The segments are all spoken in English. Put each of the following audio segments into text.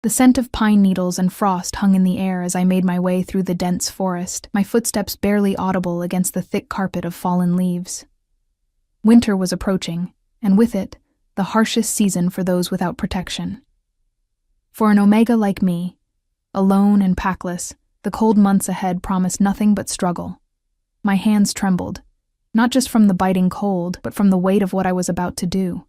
The scent of pine needles and frost hung in the air as I made my way through the dense forest, my footsteps barely audible against the thick carpet of fallen leaves. Winter was approaching, and with it, the harshest season for those without protection. For an Omega like me, alone and packless, the cold months ahead promised nothing but struggle. My hands trembled, not just from the biting cold, but from the weight of what I was about to do.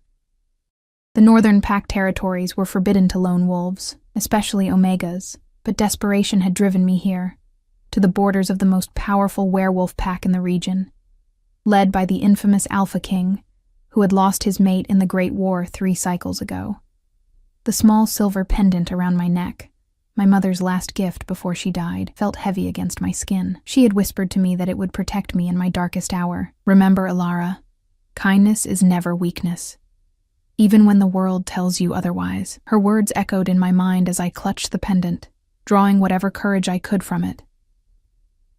The northern pack territories were forbidden to lone wolves, especially Omegas, but desperation had driven me here, to the borders of the most powerful werewolf pack in the region, led by the infamous Alpha King, who had lost his mate in the Great War 3 cycles ago. The small silver pendant around my neck, my mother's last gift before she died, felt heavy against my skin. She had whispered to me that it would protect me in my darkest hour. Remember, Alara, kindness is never weakness, even when the world tells you otherwise. Her words echoed in my mind as I clutched the pendant, drawing whatever courage I could from it.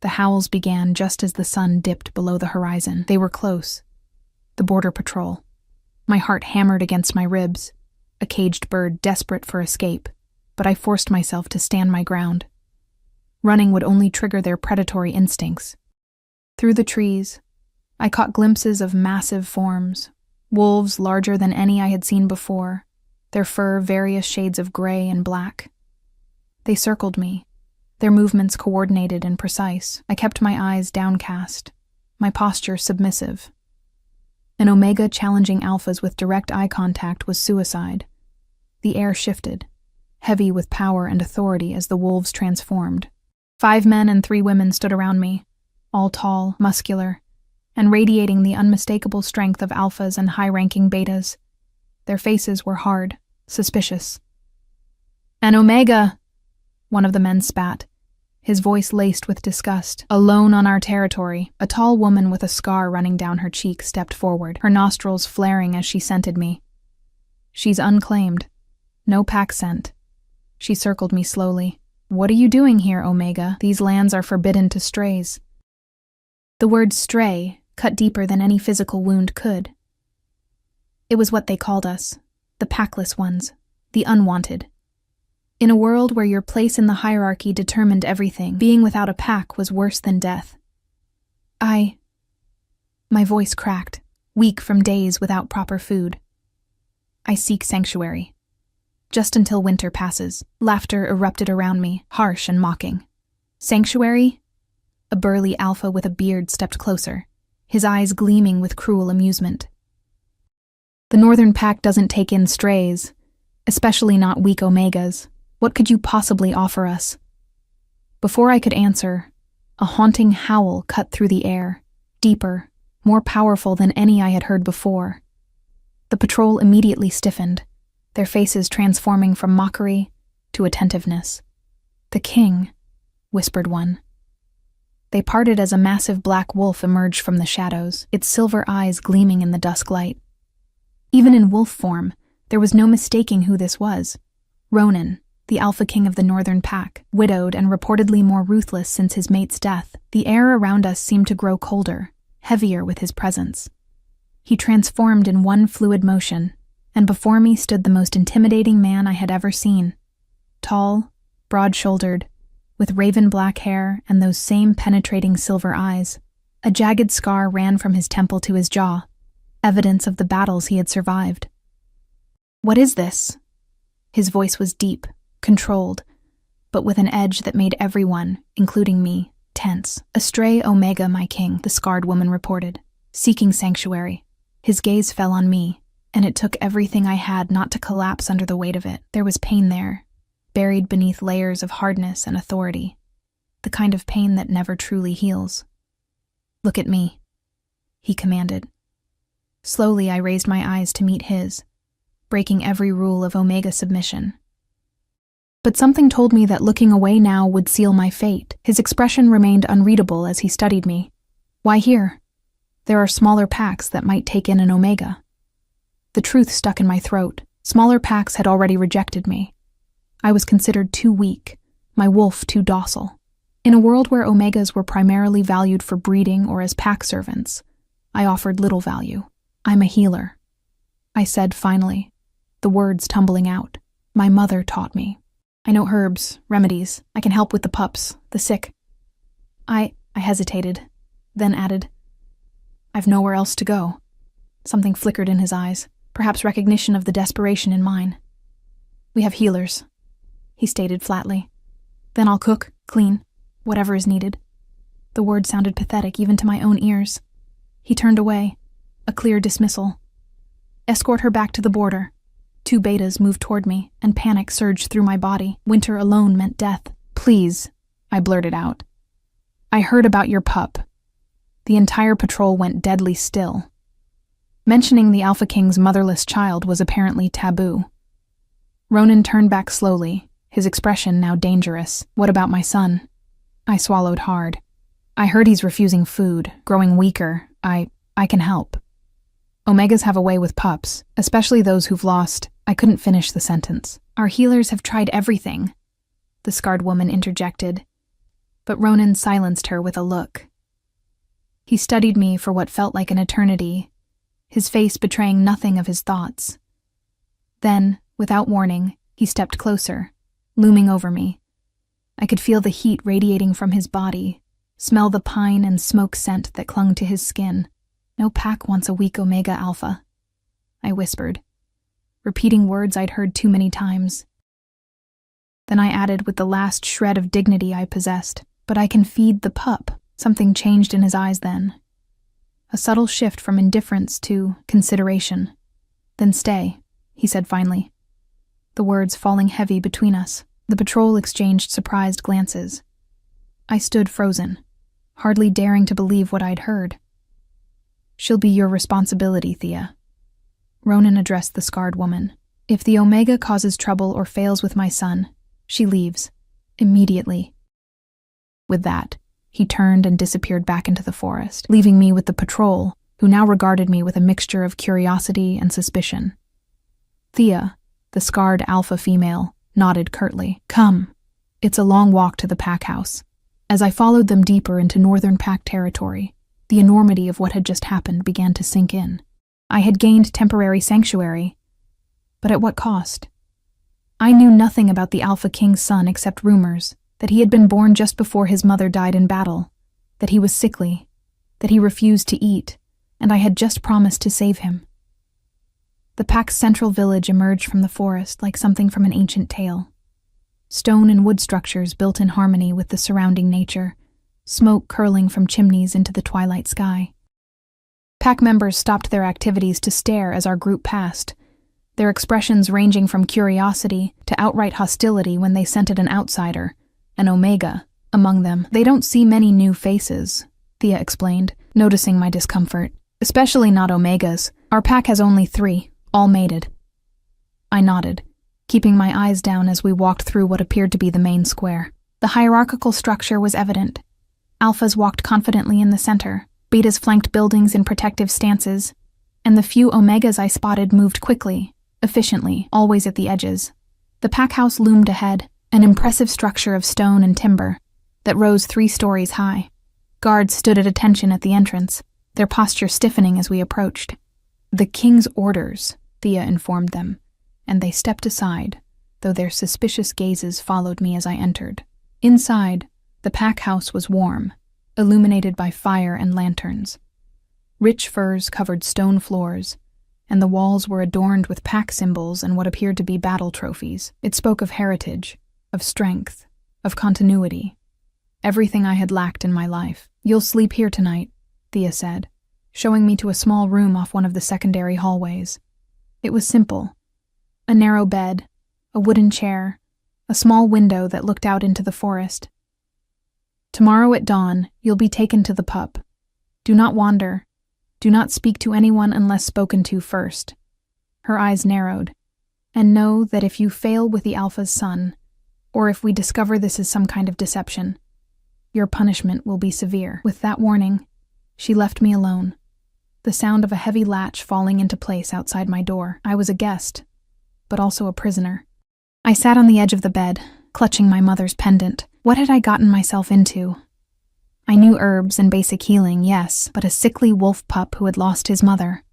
The howls began just as the sun dipped below the horizon. They were close. The border patrol. My heart hammered against my ribs, a caged bird desperate for escape, but I forced myself to stand my ground. Running would only trigger their predatory instincts. Through the trees, I caught glimpses of massive forms, wolves larger than any I had seen before, their fur various shades of gray and black. They circled me, their movements coordinated and precise. I kept my eyes downcast, my posture submissive. An Omega challenging alphas with direct eye contact was suicide. The air shifted, heavy with power and authority as the wolves transformed. 5 men and 3 women stood around me, all tall, muscular, and radiating the unmistakable strength of alphas and high-ranking betas. Their faces were hard, suspicious. "An Omega!" one of the men spat, his voice laced with disgust. "Alone on our territory." A tall woman with a scar running down her cheek stepped forward, her nostrils flaring as she scented me. "She's unclaimed. No pack scent." She circled me slowly. "What are you doing here, Omega? These lands are forbidden to strays." The word stray cut deeper than any physical wound could. It was what they called us, the packless ones, the unwanted. In a world where your place in the hierarchy determined everything, being without a pack was worse than death. My voice cracked, weak from days without proper food. "I seek sanctuary. Just until winter passes." Laughter erupted around me, harsh and mocking. "Sanctuary?" A burly alpha with a beard stepped closer, his eyes gleaming with cruel amusement. "The northern pack doesn't take in strays, especially not weak Omegas. What could you possibly offer us?" Before I could answer, a haunting howl cut through the air, deeper, more powerful than any I had heard before. The patrol immediately stiffened, their faces transforming from mockery to attentiveness. "The king," whispered one. They parted as a massive black wolf emerged from the shadows, its silver eyes gleaming in the dusk light. Even in wolf form, there was no mistaking who this was. Ronan, the Alpha King of the Northern Pack, widowed and reportedly more ruthless since his mate's death. The air around us seemed to grow colder, heavier with his presence. He transformed in one fluid motion, and before me stood the most intimidating man I had ever seen. Tall, broad-shouldered, with raven black hair and those same penetrating silver eyes. A jagged scar ran from his temple to his jaw, evidence of the battles he had survived. "What is this?" His voice was deep, controlled, but with an edge that made everyone, including me, tense. "A stray Omega, my king," the scarred woman reported, "seeking sanctuary." His gaze fell on me, and it took everything I had not to collapse under the weight of it. There was pain there, buried beneath layers of hardness and authority, the kind of pain that never truly heals. "Look at me," he commanded. Slowly I raised my eyes to meet his, breaking every rule of Omega submission. But something told me that looking away now would seal my fate. His expression remained unreadable as he studied me. "Why here? There are smaller packs that might take in an Omega." The truth stuck in my throat. Smaller packs had already rejected me. I was considered too weak, my wolf too docile. In a world where Omegas were primarily valued for breeding or as pack servants, I offered little value. "I'm a healer," I said finally, the words tumbling out. "My mother taught me." I know herbs, remedies. I can help with the pups, the sick. I hesitated, then added, I've nowhere else to go. Something flickered in his eyes, perhaps recognition of the desperation in mine. We have healers, he stated flatly. Then I'll cook, clean, whatever is needed. The word sounded pathetic even to my own ears. He turned away, a clear dismissal. Escort her back to the border. 2 betas moved toward me, and panic surged through my body. Winter alone meant death. Please, I blurted out. I heard about your pup. The entire patrol went deadly still. Mentioning the Alpha King's motherless child was apparently taboo. Ronan turned back slowly, his expression now dangerous. What about my son? I swallowed hard. I heard he's refusing food, growing weaker. I can help. Omegas have a way with pups, especially those who've lost. I couldn't finish the sentence. Our healers have tried everything, the scarred woman interjected, but Ronan silenced her with a look. He studied me for what felt like an eternity, his face betraying nothing of his thoughts. Then, without warning, he stepped closer, looming over me. I could feel the heat radiating from his body, smell the pine and smoke scent that clung to his skin. No pack wants a weak Omega Alpha, I whispered, repeating words I'd heard too many times. Then I added with the last shred of dignity I possessed, but I can feed the pup. Something changed in his eyes then. A subtle shift from indifference to consideration. Then stay, he said finally, the words falling heavy between us. The patrol exchanged surprised glances. I stood frozen, hardly daring to believe what I'd heard. She'll be your responsibility, Thea. Ronan addressed the scarred woman. If the Omega causes trouble or fails with my son, she leaves. Immediately. With that, he turned and disappeared back into the forest, leaving me with the patrol, who now regarded me with a mixture of curiosity and suspicion. Thea, the scarred alpha female, nodded curtly. Come. It's a long walk to the pack house. As I followed them deeper into northern pack territory, the enormity of what had just happened began to sink in. I had gained temporary sanctuary, but at what cost? I knew nothing about the Alpha King's son except rumors that he had been born just before his mother died in battle, that he was sickly, that he refused to eat, and I had just promised to save him. The pack's central village emerged from the forest like something from an ancient tale. Stone and wood structures built in harmony with the surrounding nature, smoke curling from chimneys into the twilight sky. Pack members stopped their activities to stare as our group passed, their expressions ranging from curiosity to outright hostility when they scented an outsider, an Omega, among them. They don't see many new faces, Thea explained, noticing my discomfort. Especially not Omegas. Our pack has only 3, all mated. I nodded, keeping my eyes down as we walked through what appeared to be the main square. The hierarchical structure was evident. Alphas walked confidently in the center, betas flanked buildings in protective stances, and the few Omegas I spotted moved quickly, efficiently, always at the edges. The pack house loomed ahead, an impressive structure of stone and timber that rose 3 stories high. Guards stood at attention at the entrance, their posture stiffening as we approached. The king's orders, Thea informed them, and they stepped aside, though their suspicious gazes followed me as I entered. Inside, the pack house was warm, illuminated by fire and lanterns. Rich furs covered stone floors, and the walls were adorned with pack symbols and what appeared to be battle trophies. It spoke of heritage, of strength, of continuity, everything I had lacked in my life. You'll sleep here tonight, Thea said, showing me to a small room off one of the secondary hallways. It was simple. A narrow bed, a wooden chair, a small window that looked out into the forest. Tomorrow at dawn, you'll be taken to the pup. Do not wander. Do not speak to anyone unless spoken to first. Her eyes narrowed. And know that if you fail with the Alpha's son, or if we discover this is some kind of deception, your punishment will be severe. With that warning, she left me alone, the sound of a heavy latch falling into place outside my door. I was a guest, but also a prisoner. I sat on the edge of the bed, clutching my mother's pendant. What had I gotten myself into? I knew herbs and basic healing, yes, but a sickly wolf pup who had lost his mother.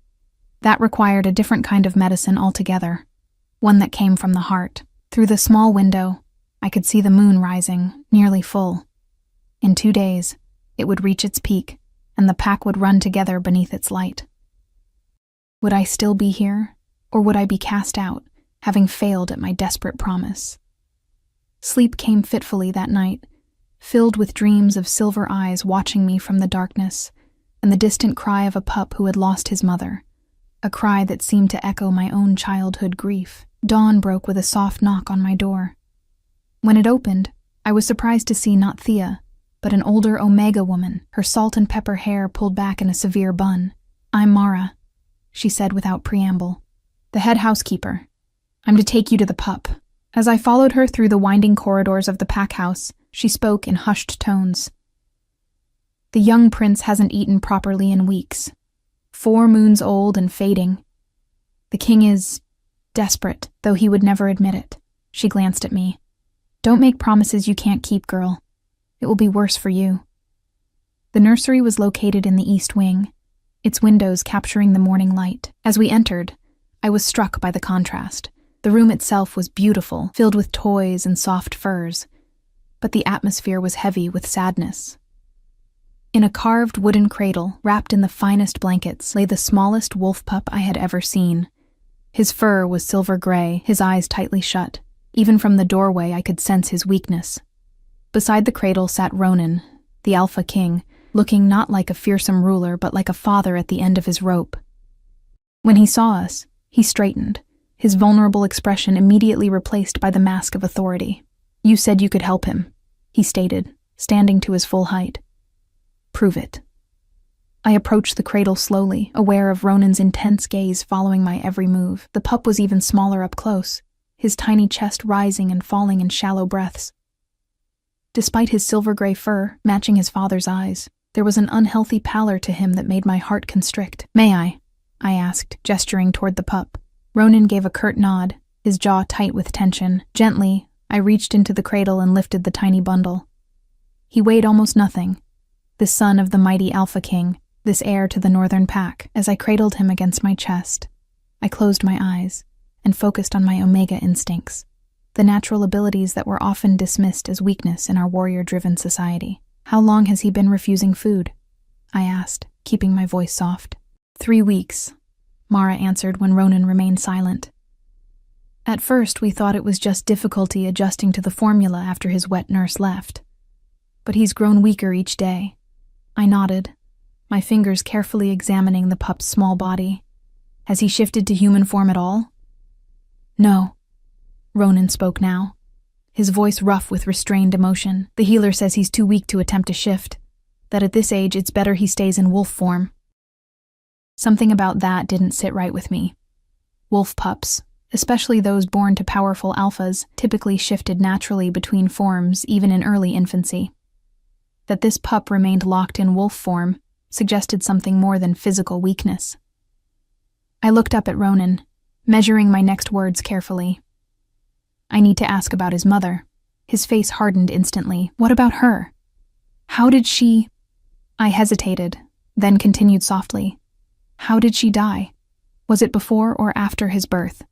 That required a different kind of medicine altogether, one that came from the heart. Through the small window, I could see the moon rising, nearly full. In 2 days, it would reach its peak, and the pack would run together beneath its light. Would I still be here, or would I be cast out, having failed at my desperate promise? Sleep came fitfully that night, filled with dreams of silver eyes watching me from the darkness, and the distant cry of a pup who had lost his mother, a cry that seemed to echo my own childhood grief. Dawn broke with a soft knock on my door. When it opened, I was surprised to see not Thea, but an older Omega woman, her salt and pepper hair pulled back in a severe bun. "I'm Mara," she said without preamble. "The head housekeeper. I'm to take you to the pup." As I followed her through the winding corridors of the pack house, she spoke in hushed tones. "The young prince hasn't eaten properly in weeks. 4 moons old and fading. The king is desperate, though he would never admit it." She glanced at me. "Don't make promises you can't keep, girl. It will be worse for you." The nursery was located in the east wing, its windows capturing the morning light. As we entered, I was struck by the contrast. The room itself was beautiful, filled with toys and soft furs, but the atmosphere was heavy with sadness. In a carved wooden cradle, wrapped in the finest blankets, lay the smallest wolf pup I had ever seen. His fur was silver gray, his eyes tightly shut. Even from the doorway I could sense his weakness. Beside the cradle sat Ronan, the Alpha King, looking not like a fearsome ruler but like a father at the end of his rope. When he saw us, he straightened, his vulnerable expression immediately replaced by the mask of authority. "You said you could help him," he stated, standing to his full height. "Prove it." I approached the cradle slowly, aware of Ronan's intense gaze following my every move. The pup was even smaller up close, his tiny chest rising and falling in shallow breaths. Despite his silver-gray fur, matching his father's eyes, there was an unhealthy pallor to him that made my heart constrict. "May I?" I asked, gesturing toward the pup. Ronan gave a curt nod, his jaw tight with tension. Gently, I reached into the cradle and lifted the tiny bundle. He weighed almost nothing, the son of the mighty Alpha King, this heir to the northern pack. As I cradled him against my chest, I closed my eyes and focused on my Omega instincts, the natural abilities that were often dismissed as weakness in our warrior-driven society. "How long has he been refusing food?" I asked, keeping my voice soft. 3 weeks, Mara answered when Ronan remained silent. "At first we thought it was just difficulty adjusting to the formula after his wet nurse left. But he's grown weaker each day." I nodded, my fingers carefully examining the pup's small body. "Has he shifted to human form at all?" "No." Ronan spoke now, his voice rough with restrained emotion. "The healer says he's too weak to attempt a shift, that at this age it's better he stays in wolf form." Something about that didn't sit right with me. Wolf pups, especially those born to powerful alphas, typically shifted naturally between forms even in early infancy. That this pup remained locked in wolf form suggested something more than physical weakness. I looked up at Ronan, measuring my next words carefully. "I need to ask about his mother." His face hardened instantly. "What about her? How did she—" I hesitated, then continued softly. "How did she die? Was it before or after his birth?"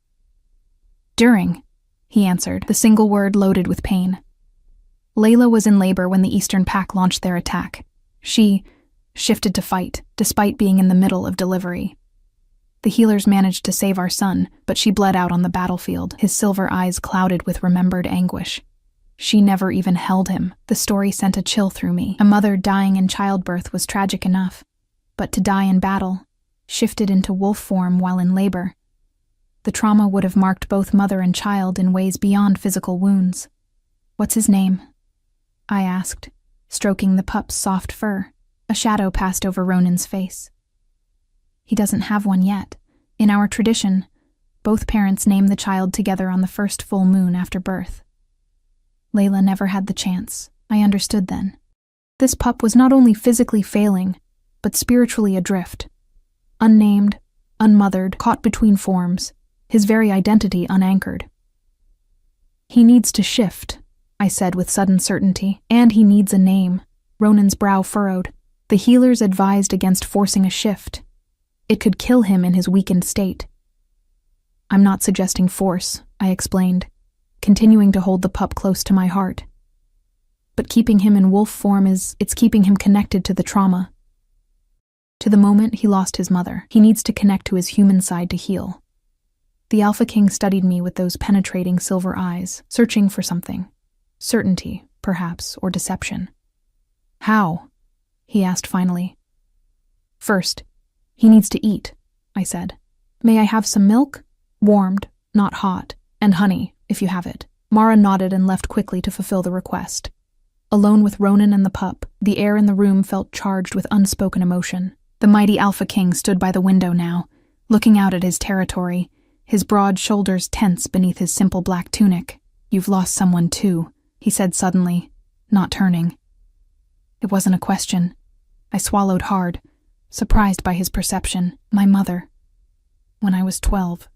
"During," he answered, the single word loaded with pain. "Layla was in labor when the Eastern Pack launched their attack. She shifted to fight, despite being in the middle of delivery. The healers managed to save our son, but she bled out on the battlefield, his silver eyes clouded with remembered anguish. She never even held him." The story sent a chill through me. A mother dying in childbirth was tragic enough, but to die in battle, shifted into wolf form while in labor. The trauma would have marked both mother and child in ways beyond physical wounds. "What's his name?" I asked, stroking the pup's soft fur. A shadow passed over Ronan's face. "He doesn't have one yet. In our tradition, both parents name the child together on the first full moon after birth. Layla never had the chance. I understood then. This pup was not only physically failing, but spiritually adrift. Unnamed, unmothered, caught between forms, his very identity unanchored. "He needs to shift," I said with sudden certainty. "And he needs a name." Ronan's brow furrowed. "The healers advised against forcing a shift. It could kill him in his weakened state." "I'm not suggesting force," I explained. continuing to hold the pup close to my heart. But keeping him in wolf form it's keeping him connected to the trauma. To the moment he lost his mother. He needs to connect to his human side to heal. The Alpha King studied me with those penetrating silver eyes, searching for something. Certainty, perhaps, or deception. How? He asked finally. First, he needs to eat, I said. May I have some milk? Warmed, not hot, and honey, if you have it. Mara nodded and left quickly to fulfill the request. Alone with Ronan and the pup, the air in the room felt charged with unspoken emotion. The mighty Alpha King stood by the window now, looking out at his territory, his broad shoulders tense beneath his simple black tunic. You've lost someone too, he said suddenly, not turning. It wasn't a question. I swallowed hard, surprised by his perception. My mother. When I was 12,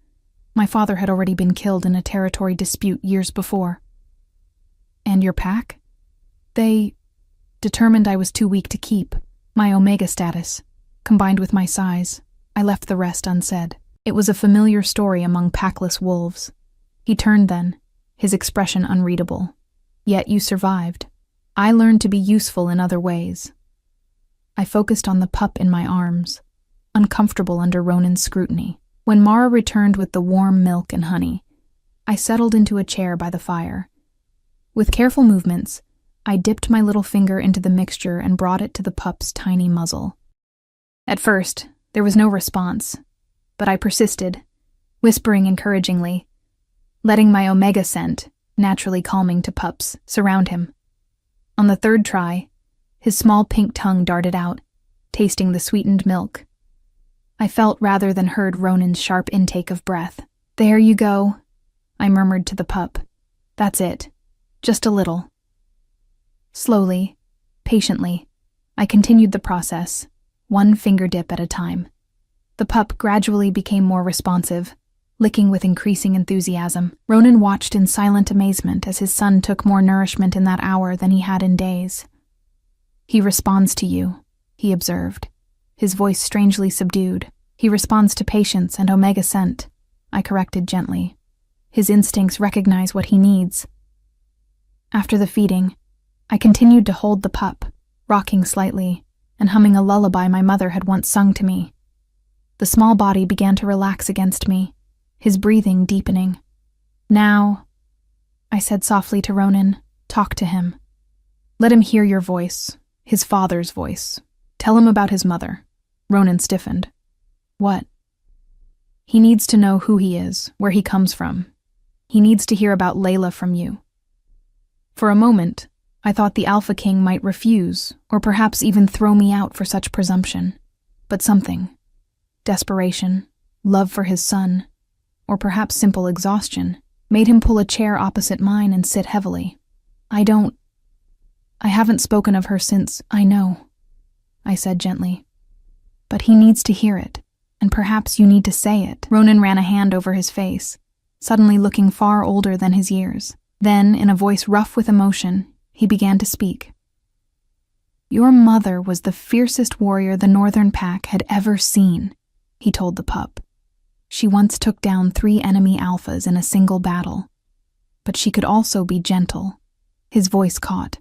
my father had already been killed in a territory dispute years before. And your pack? They determined I was too weak to keep. My Omega status, combined with my size, I left the rest unsaid. It was a familiar story among packless wolves. He turned then, his expression unreadable. Yet you survived. I learned to be useful in other ways. I focused on the pup in my arms, uncomfortable under Ronan's scrutiny. When Mara returned with the warm milk and honey, I settled into a chair by the fire. With careful movements, I dipped my little finger into the mixture and brought it to the pup's tiny muzzle. At first, there was no response, but I persisted, whispering encouragingly, letting my Omega scent, naturally calming to pups, surround him. On the third try, his small pink tongue darted out, tasting the sweetened milk. I felt rather than heard Ronan's sharp intake of breath. There you go, I murmured to the pup. That's it. Just a little. Slowly, patiently, I continued the process, one finger dip at a time. The pup gradually became more responsive, licking with increasing enthusiasm. Ronan watched in silent amazement as his son took more nourishment in that hour than he had in days. He responds to you, he observed, his voice strangely subdued. He responds to patience and Omega scent, I corrected gently. His instincts recognize what he needs. After the feeding, I continued to hold the pup, rocking slightly, and humming a lullaby my mother had once sung to me. The small body began to relax against me, his breathing deepening. Now, I said softly to Ronan, talk to him. Let him hear your voice, his father's voice. Tell him about his mother. Ronan stiffened. What? He needs to know who he is, where he comes from. He needs to hear about Layla from you. For a moment, I thought the Alpha King might refuse, or perhaps even throw me out for such presumption. But something, desperation, love for his son, or perhaps simple exhaustion, made him pull a chair opposite mine and sit heavily. I haven't spoken of her since, I know, I said gently. But he needs to hear it, and perhaps you need to say it. Ronan ran a hand over his face, suddenly looking far older than his years. Then, in a voice rough with emotion, he began to speak. Your mother was the fiercest warrior the Northern Pack had ever seen, he told the pup. She once took down 3 enemy alphas in a single battle. But she could also be gentle. His voice caught.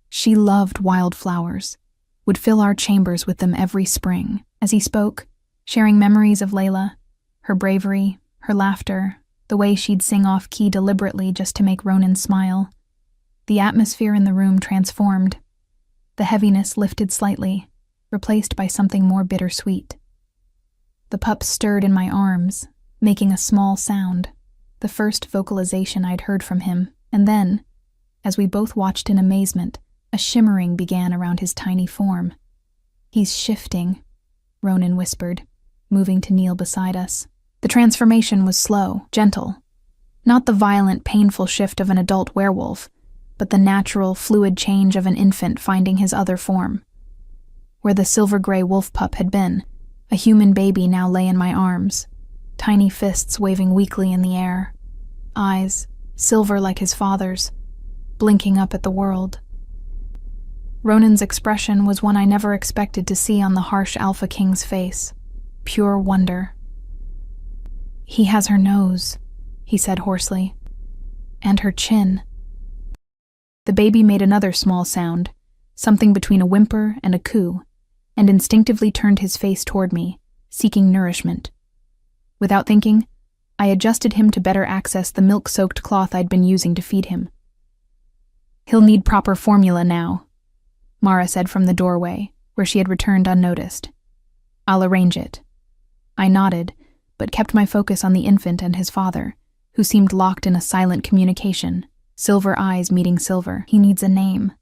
She loved wildflowers, would fill our chambers with them every spring. As he spoke, sharing memories of Layla, her bravery, her laughter, the way she'd sing off key deliberately just to make Ronan smile. The atmosphere in the room transformed. The heaviness lifted slightly, replaced by something more bittersweet. The pup stirred in my arms, making a small sound, the first vocalization I'd heard from him, and then, as we both watched in amazement, a shimmering began around his tiny form. He's shifting, Ronan whispered, moving to kneel beside us. The transformation was slow, gentle. Not the violent, painful shift of an adult werewolf, but the natural, fluid change of an infant finding his other form. Where the silver-gray wolf pup had been, a human baby now lay in my arms, tiny fists waving weakly in the air, eyes, silver like his father's, blinking up at the world. Ronan's expression was one I never expected to see on the harsh Alpha King's face, pure wonder. He has her nose, he said hoarsely. and her chin. The baby made another small sound, something between a whimper and a coo, and instinctively turned his face toward me, seeking nourishment. Without thinking, I adjusted him to better access the milk-soaked cloth I'd been using to feed him. "He'll need proper formula now," Mara said from the doorway, where she had returned unnoticed. "I'll arrange it." I nodded, but kept my focus on the infant and his father, who seemed locked in a silent communication, silver eyes meeting silver. "He needs a name,"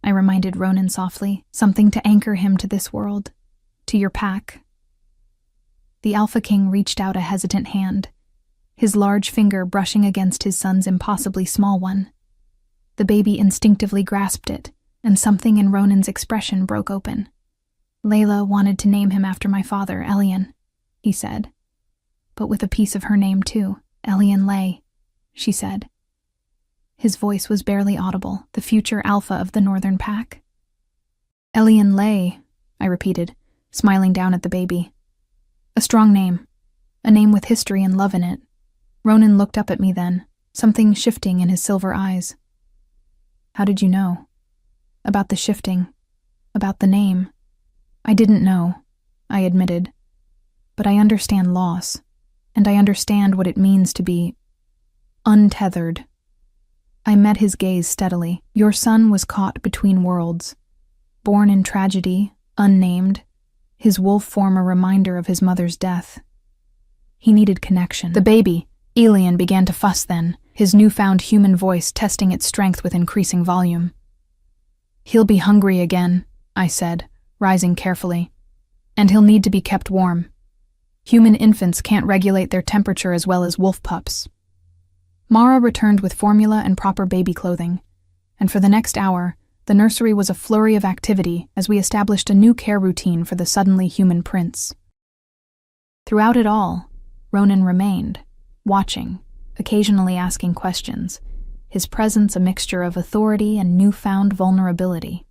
I reminded Ronan softly, "something to anchor him to this world, to your pack." The Alpha King reached out a hesitant hand, his large finger brushing against his son's impossibly small one. The baby instinctively grasped it, and something in Ronan's expression broke open. "Layla wanted to name him after my father, Elian," he said. "But with a piece of her name too, Elian Lay," she said. His voice was barely audible, the future alpha of the northern pack. "Elian Lay," I repeated, smiling down at the baby. "A strong name, a name with history and love in it." Ronan looked up at me then, something shifting in his silver eyes. "How did you know?" "About the shifting, about the name." "I didn't know," I admitted. "But I understand loss, and I understand what it means to be untethered." I met his gaze steadily. "Your son was caught between worlds. Born in tragedy, unnamed, his wolf form a reminder of his mother's death. He needed connection." The baby, Elian, began to fuss then, his newfound human voice testing its strength with increasing volume. "He'll be hungry again," I said, rising carefully. "And he'll need to be kept warm. Human infants can't regulate their temperature as well as wolf pups." Mara returned with formula and proper baby clothing, and for the next hour, the nursery was a flurry of activity as we established a new care routine for the suddenly human prince. Throughout it all, Ronan remained, watching, occasionally asking questions, his presence a mixture of authority and newfound vulnerability.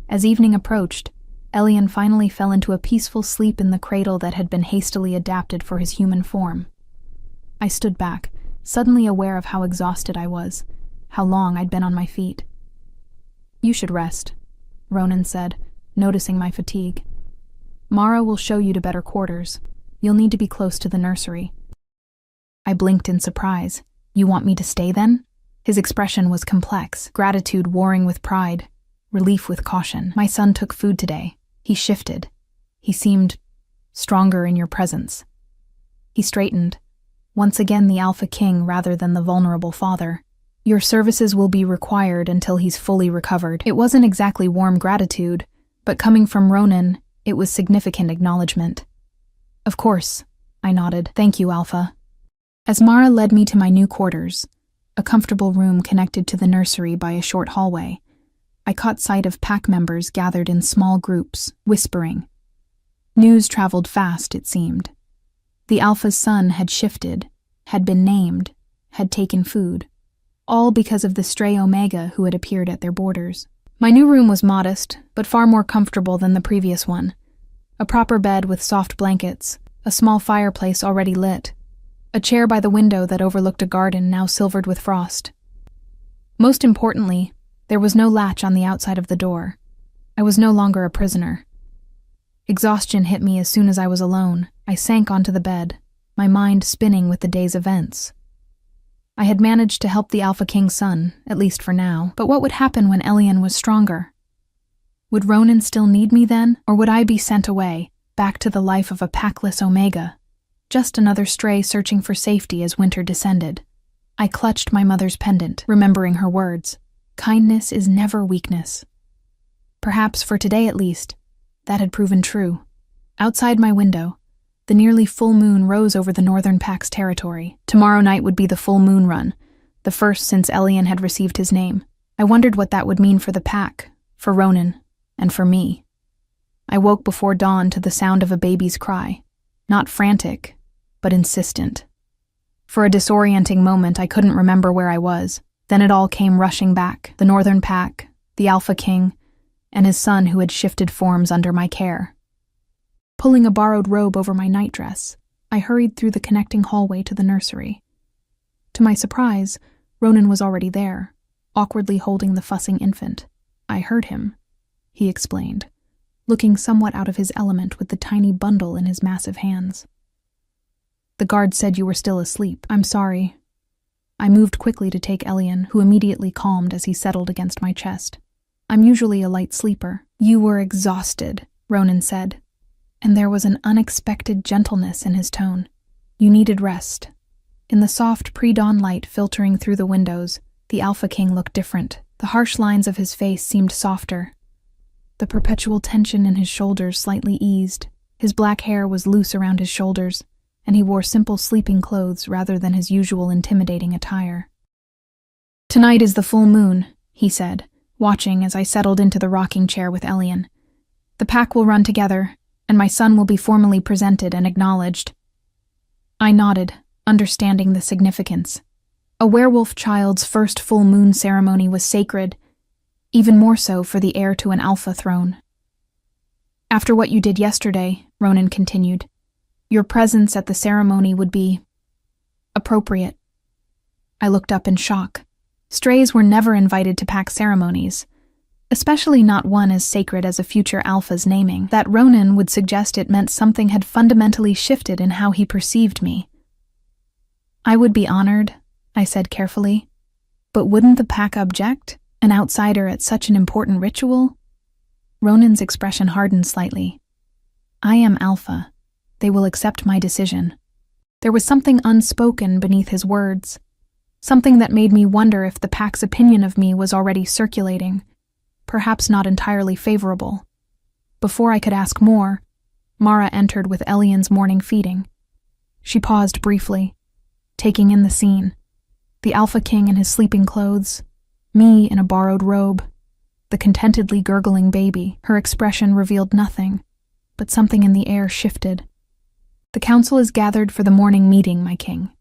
As evening approached, Elian finally fell into a peaceful sleep in the cradle that had been hastily adapted for his human form. I stood back, suddenly aware of how exhausted I was, how long I'd been on my feet. "You should rest," Ronan said, noticing my fatigue. "Mara will show you to better quarters. You'll need to be close to the nursery." I blinked in surprise. "You want me to stay then?" His expression was complex, gratitude warring with pride, relief with caution. "My son took food today. He shifted. He seemed stronger in your presence." He straightened, once again the Alpha King rather than the vulnerable father. "Your services will be required until he's fully recovered." It wasn't exactly warm gratitude, but coming from Ronan, it was significant acknowledgement. "Of course," I nodded. "Thank you, Alpha." As Mara led me to my new quarters, a comfortable room connected to the nursery by a short hallway, I caught sight of pack members gathered in small groups, whispering. News traveled fast, it seemed. The Alpha's son had shifted, had been named, had taken food, all because of the stray Omega who had appeared at their borders. My new room was modest, but far more comfortable than the previous one. A proper bed with soft blankets, a small fireplace already lit, a chair by the window that overlooked a garden now silvered with frost. Most importantly, there was no latch on the outside of the door. I was no longer a prisoner. Exhaustion hit me as soon as I was alone. I sank onto the bed, my mind spinning with the day's events. I had managed to help the Alpha King's son, at least for now, but what would happen when Elian was stronger? Would Ronan still need me then, or would I be sent away, back to the life of a packless Omega? Just another stray searching for safety as winter descended. I clutched my mother's pendant, remembering her words. Kindness is never weakness. Perhaps, for today at least, that had proven true. Outside my window, the nearly full moon rose over the northern pack's territory. Tomorrow night would be the full moon run, the first since Elian had received his name. I wondered what that would mean for the pack, for Ronan, and for me. I woke before dawn to the sound of a baby's cry, not frantic, but insistent. For a disorienting moment, I couldn't remember where I was. Then it all came rushing back, the northern pack, the Alpha King, and his son who had shifted forms under my care. Pulling a borrowed robe over my nightdress, I hurried through the connecting hallway to the nursery. To my surprise, Ronan was already there, awkwardly holding the fussing infant. I heard him, he explained, looking somewhat out of his element with the tiny bundle in his massive hands. The guard said you were still asleep. I'm sorry. I moved quickly to take Elian, who immediately calmed as he settled against my chest. I'm usually a light sleeper. You were exhausted, Ronan said, and there was an unexpected gentleness in his tone. You needed rest. In the soft pre-dawn light filtering through the windows, the Alpha King looked different. The harsh lines of his face seemed softer. The perpetual tension in his shoulders slightly eased. His black hair was loose around his shoulders, and he wore simple sleeping clothes rather than his usual intimidating attire. Tonight is the full moon, he said, watching as I settled into the rocking chair with Elian. The pack will run together, and my son will be formally presented and acknowledged. I nodded, understanding the significance. A werewolf child's first full moon ceremony was sacred, even more so for the heir to an alpha throne. After what you did yesterday, Ronan continued, your presence at the ceremony would be appropriate. I looked up in shock. Strays were never invited to pack ceremonies, especially not one as sacred as a future alpha's naming. That Ronan would suggest it meant something had fundamentally shifted in how he perceived me. I would be honored, I said carefully, but wouldn't the pack object? An outsider at such an important ritual? Ronan's expression hardened slightly. I am Alpha. They will accept my decision. There was something unspoken beneath his words, something that made me wonder if the pack's opinion of me was already circulating, perhaps not entirely favorable. Before I could ask more, Mara entered with Elian's morning feeding. She paused briefly, taking in the scene. The Alpha King in his sleeping clothes, me in a borrowed robe, the contentedly gurgling baby. Her expression revealed nothing, but something in the air shifted. The council is gathered for the morning meeting, my king,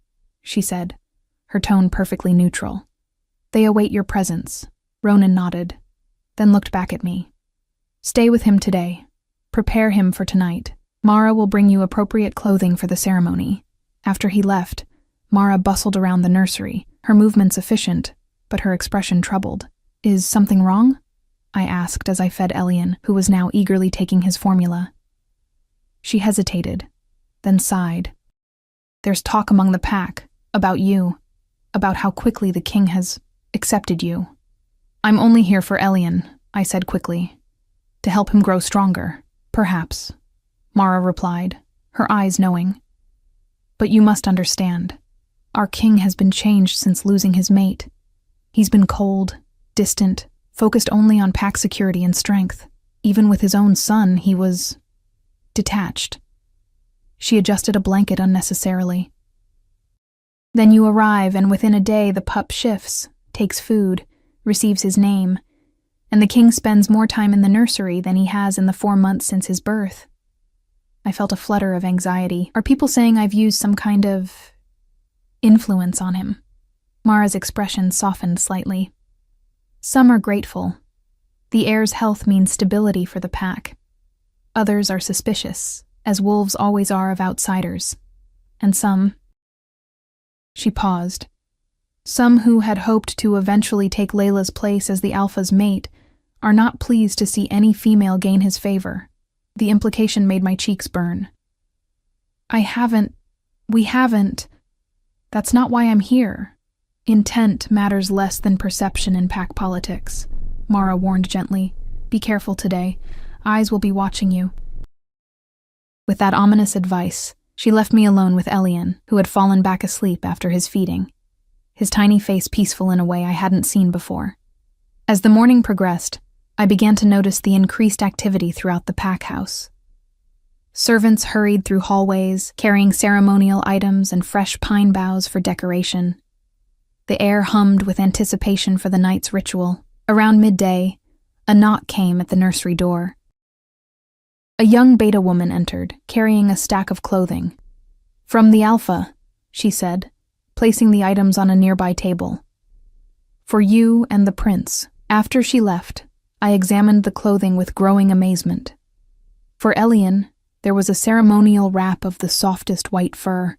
she said, her tone perfectly neutral. They await your presence. Ronan nodded, then looked back at me. Stay with him today. Prepare him for tonight. Mara will bring you appropriate clothing for the ceremony. After he left, Mara bustled around the nursery, her movements efficient, but her expression troubled. Is something wrong? I asked as I fed Elian, who was now eagerly taking his formula. She hesitated, then sighed. There's talk among the pack, about you, about how quickly the king has accepted you. I'm only here for Elian, I said quickly. To help him grow stronger, perhaps, Mara replied, her eyes knowing. But you must understand, our king has been changed since losing his mate. He's been cold, distant, focused only on pack security and strength. Even with his own son, he was detached. She adjusted a blanket unnecessarily. Then you arrive, and within a day the pup shifts, takes food, receives his name, and the king spends more time in the nursery than he has in the 4 months since his birth. I felt a flutter of anxiety. Are people saying I've used some kind of influence on him? Mara's expression softened slightly. Some are grateful. The heir's health means stability for the pack. Others are suspicious, as wolves always are of outsiders. And some... She paused. Some who had hoped to eventually take Layla's place as the alpha's mate are not pleased to see any female gain his favor. The implication made my cheeks burn. We haven't. That's not why I'm here. Intent matters less than perception in pack politics, Mara warned gently. Be careful today. Eyes will be watching you. With that ominous advice, she left me alone with Elian, who had fallen back asleep after his feeding, his tiny face peaceful in a way I hadn't seen before. As the morning progressed, I began to notice the increased activity throughout the pack house. Servants hurried through hallways, carrying ceremonial items and fresh pine boughs for decoration. The air hummed with anticipation for the night's ritual. Around midday, a knock came at the nursery door. A young beta woman entered, carrying a stack of clothing. From the Alpha, she said, placing the items on a nearby table. For you and the prince. After she left, I examined the clothing with growing amazement. For Elian, there was a ceremonial wrap of the softest white fur,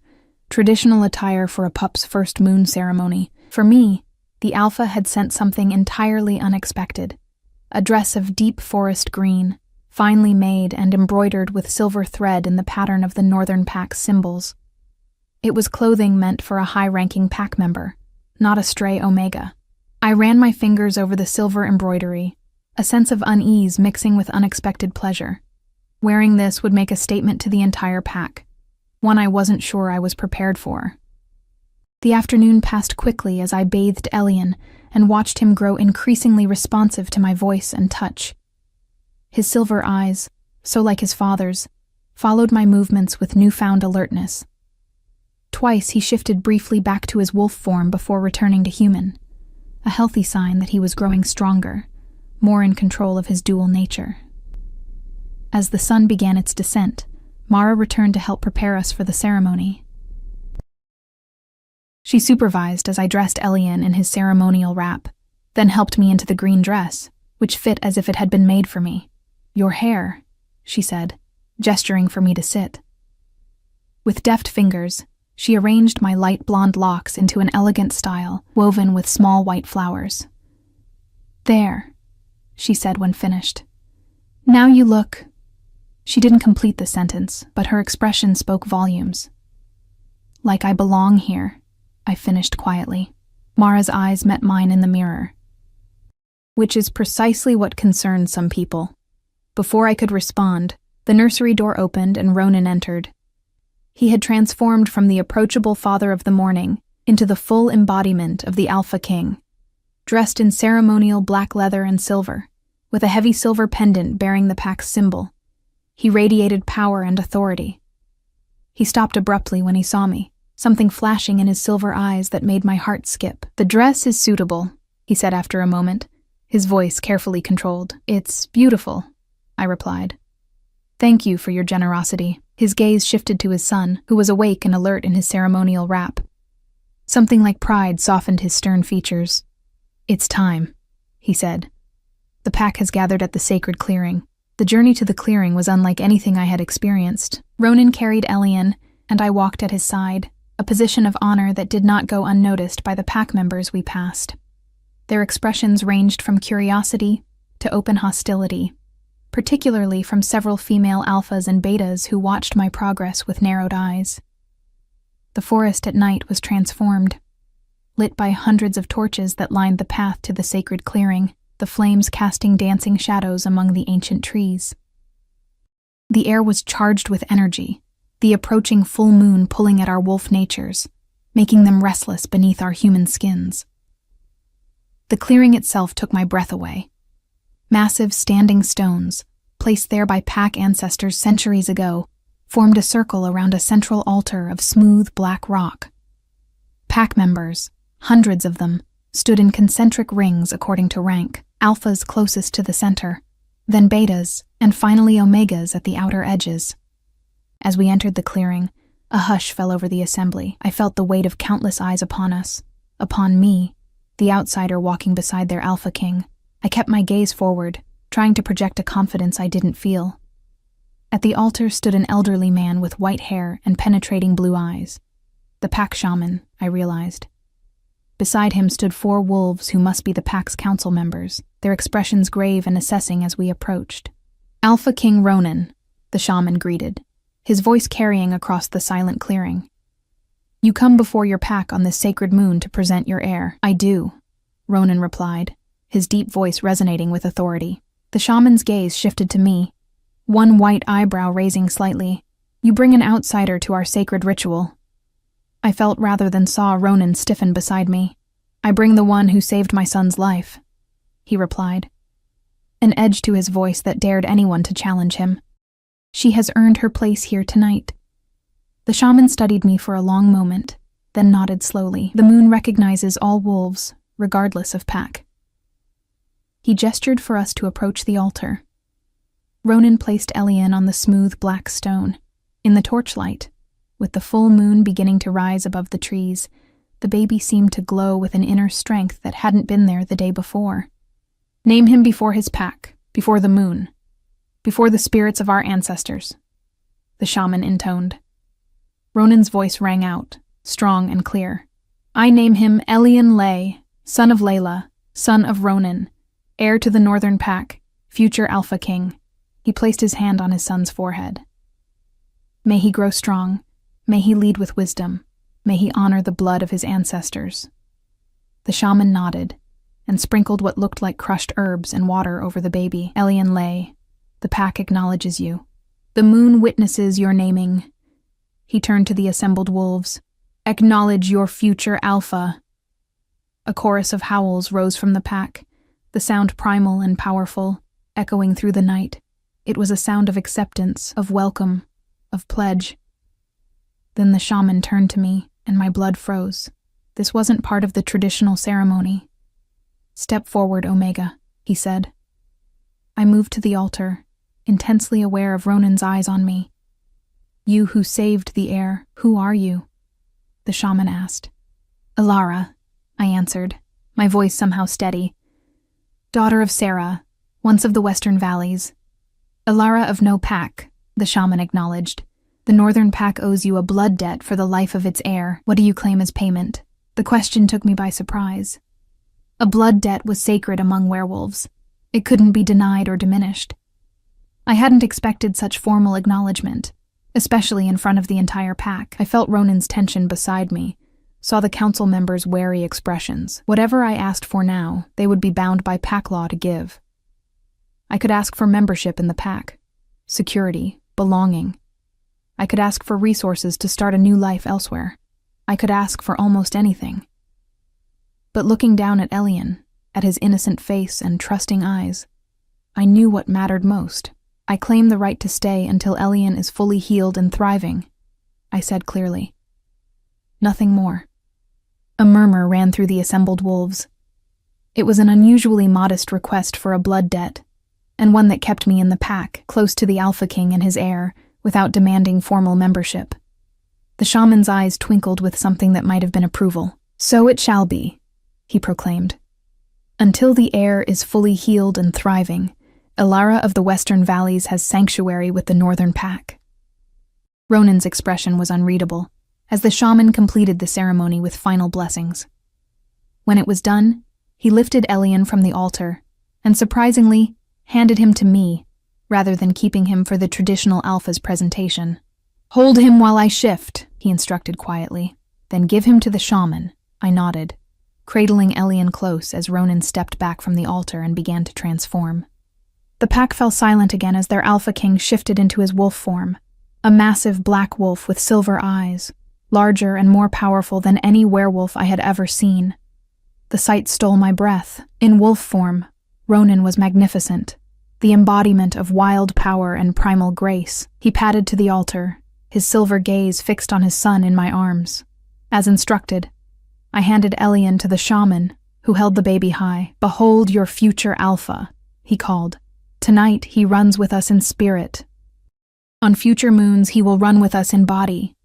traditional attire for a pup's first moon ceremony. For me, The alpha had sent something entirely unexpected. A dress of deep forest green, finely made and embroidered with silver thread in the pattern of the Northern Pack's symbols. It was clothing meant for a high-ranking pack member, not a stray Omega. I ran my fingers over the silver embroidery, a sense of unease mixing with unexpected pleasure. Wearing this would make a statement to the entire pack, one I wasn't sure I was prepared for. The afternoon passed quickly as I bathed Elian and watched him grow increasingly responsive to my voice and touch. His silver eyes, so like his father's, followed my movements with newfound alertness. Twice he shifted briefly back to his wolf form before returning to human, a healthy sign that he was growing stronger, more in control of his dual nature. As the sun began its descent, Mara returned to help prepare us for the ceremony. She supervised as I dressed Elian in his ceremonial wrap, then helped me into the green dress, which fit as if it had been made for me. "Your hair," she said, gesturing for me to sit. With deft fingers, she arranged my light blonde locks into an elegant style, woven with small white flowers. "There," she said when finished. "Now you look—" She didn't complete the sentence, but her expression spoke volumes. "Like I belong here," I finished quietly. Mara's eyes met mine in the mirror. Which is precisely what concerns some people. Before I could respond, the nursery door opened and Ronan entered. He had transformed from the approachable father of the morning into the full embodiment of the Alpha King, dressed in ceremonial black leather and silver, with a heavy silver pendant bearing the pack's symbol. He radiated power and authority. He stopped abruptly when he saw me, something flashing in his silver eyes that made my heart skip. "The dress is suitable," he said after a moment, his voice carefully controlled. "It's beautiful," I replied. "Thank you for your generosity." His gaze shifted to his son, who was awake and alert in his ceremonial wrap. Something like pride softened his stern features. "It's time," he said. "The pack has gathered at the sacred clearing." The journey to the clearing was unlike anything I had experienced. Ronan carried Elian, and I walked at his side, a position of honor that did not go unnoticed by the pack members we passed. Their expressions ranged from curiosity to open hostility, particularly from several female alphas and betas who watched my progress with narrowed eyes. The forest at night was transformed, lit by hundreds of torches that lined the path to the sacred clearing, the flames casting dancing shadows among the ancient trees. The air was charged with energy, the approaching full moon pulling at our wolf natures, making them restless beneath our human skins. The clearing itself took my breath away. Massive standing stones, placed there by pack ancestors centuries ago, formed a circle around a central altar of smooth black rock. Pack members, hundreds of them, stood in concentric rings according to rank, alphas closest to the center, then betas, and finally omegas at the outer edges. As we entered the clearing, a hush fell over the assembly. I felt the weight of countless eyes upon us, upon me, the outsider walking beside their Alpha King. I kept my gaze forward, trying to project a confidence I didn't feel. At the altar stood an elderly man with white hair and penetrating blue eyes. The pack shaman, I realized. Beside him stood 4 wolves who must be the pack's council members, their expressions grave and assessing as we approached. "Alpha King Ronan," the shaman greeted, his voice carrying across the silent clearing. "You come before your pack on this sacred moon to present your heir." "I do," Ronan replied, his deep voice resonating with authority. The shaman's gaze shifted to me, one white eyebrow raising slightly. "You bring an outsider to our sacred ritual." I felt rather than saw Ronan stiffen beside me. "I bring the one who saved my son's life," he replied, an edge to his voice that dared anyone to challenge him. "She has earned her place here tonight." The shaman studied me for a long moment, then nodded slowly. "The moon recognizes all wolves, regardless of pack." He gestured for us to approach the altar. Ronan placed Elian on the smooth black stone. In the torchlight, with the full moon beginning to rise above the trees, the baby seemed to glow with an inner strength that hadn't been there the day before. "Name him before his pack, before the moon, before the spirits of our ancestors," the shaman intoned. Ronan's voice rang out, strong and clear. "I name him Elian Lay, son of Layla, son of Ronan, heir to the Northern Pack, future Alpha King. He placed his hand on his son's forehead. May he grow strong. May he lead with wisdom. May he honor the blood of his ancestors. The shaman nodded and sprinkled what looked like crushed herbs and water over the baby. Elian lay. The pack acknowledges you. The moon witnesses your naming. He turned to the assembled wolves. Acknowledge your future alpha. A chorus of howls rose from the pack, the sound primal and powerful, echoing through the night. It was a sound of acceptance, of welcome, of pledge. Then the shaman turned to me, and my blood froze. This wasn't part of the traditional ceremony. Step forward, Omega, he said. I moved to the altar, intensely aware of Ronan's eyes on me. You who saved the heir, who are you? The shaman asked. Alara, I answered, my voice somehow steady. Daughter of Sarah, once of the Western Valleys. Alara of no pack, the shaman acknowledged. The Northern Pack owes you a blood debt for the life of its heir. What do you claim as payment? The question took me by surprise. A blood debt was sacred among werewolves. It couldn't be denied or diminished. I hadn't expected such formal acknowledgement, especially in front of the entire pack. I felt Ronan's tension beside me, saw the council members' wary expressions. Whatever I asked for now, they would be bound by pack law to give. I could ask for membership in the pack, security, belonging. I could ask for resources to start a new life elsewhere. I could ask for almost anything. But looking down at Elian, at his innocent face and trusting eyes, I knew what mattered most. I claim the right to stay until Elian is fully healed and thriving, I said clearly. Nothing more. A murmur ran through the assembled wolves. It was an unusually modest request for a blood debt, and one that kept me in the pack, close to the Alpha King and his heir, without demanding formal membership. The shaman's eyes twinkled with something that might have been approval. So it shall be, he proclaimed. Until the heir is fully healed and thriving, Alara of the Western Valleys has sanctuary with the Northern Pack. Ronan's expression was unreadable, as the shaman completed the ceremony with final blessings. When it was done, he lifted Elian from the altar, and surprisingly, handed him to me, rather than keeping him for the traditional Alpha's presentation. Hold him while I shift, he instructed quietly. Then give him to the shaman, I nodded, cradling Elian close as Ronan stepped back from the altar and began to transform. The pack fell silent again as their Alpha King shifted into his wolf form, a massive black wolf with silver eyes, larger and more powerful than any werewolf I had ever seen. The sight stole my breath. In wolf form, Ronan was magnificent, the embodiment of wild power and primal grace. He padded to the altar, his silver gaze fixed on his son in my arms. As instructed, I handed Elian to the shaman, who held the baby high. Behold your future alpha, he called. Tonight he runs with us in spirit. On future moons he will run with us in body.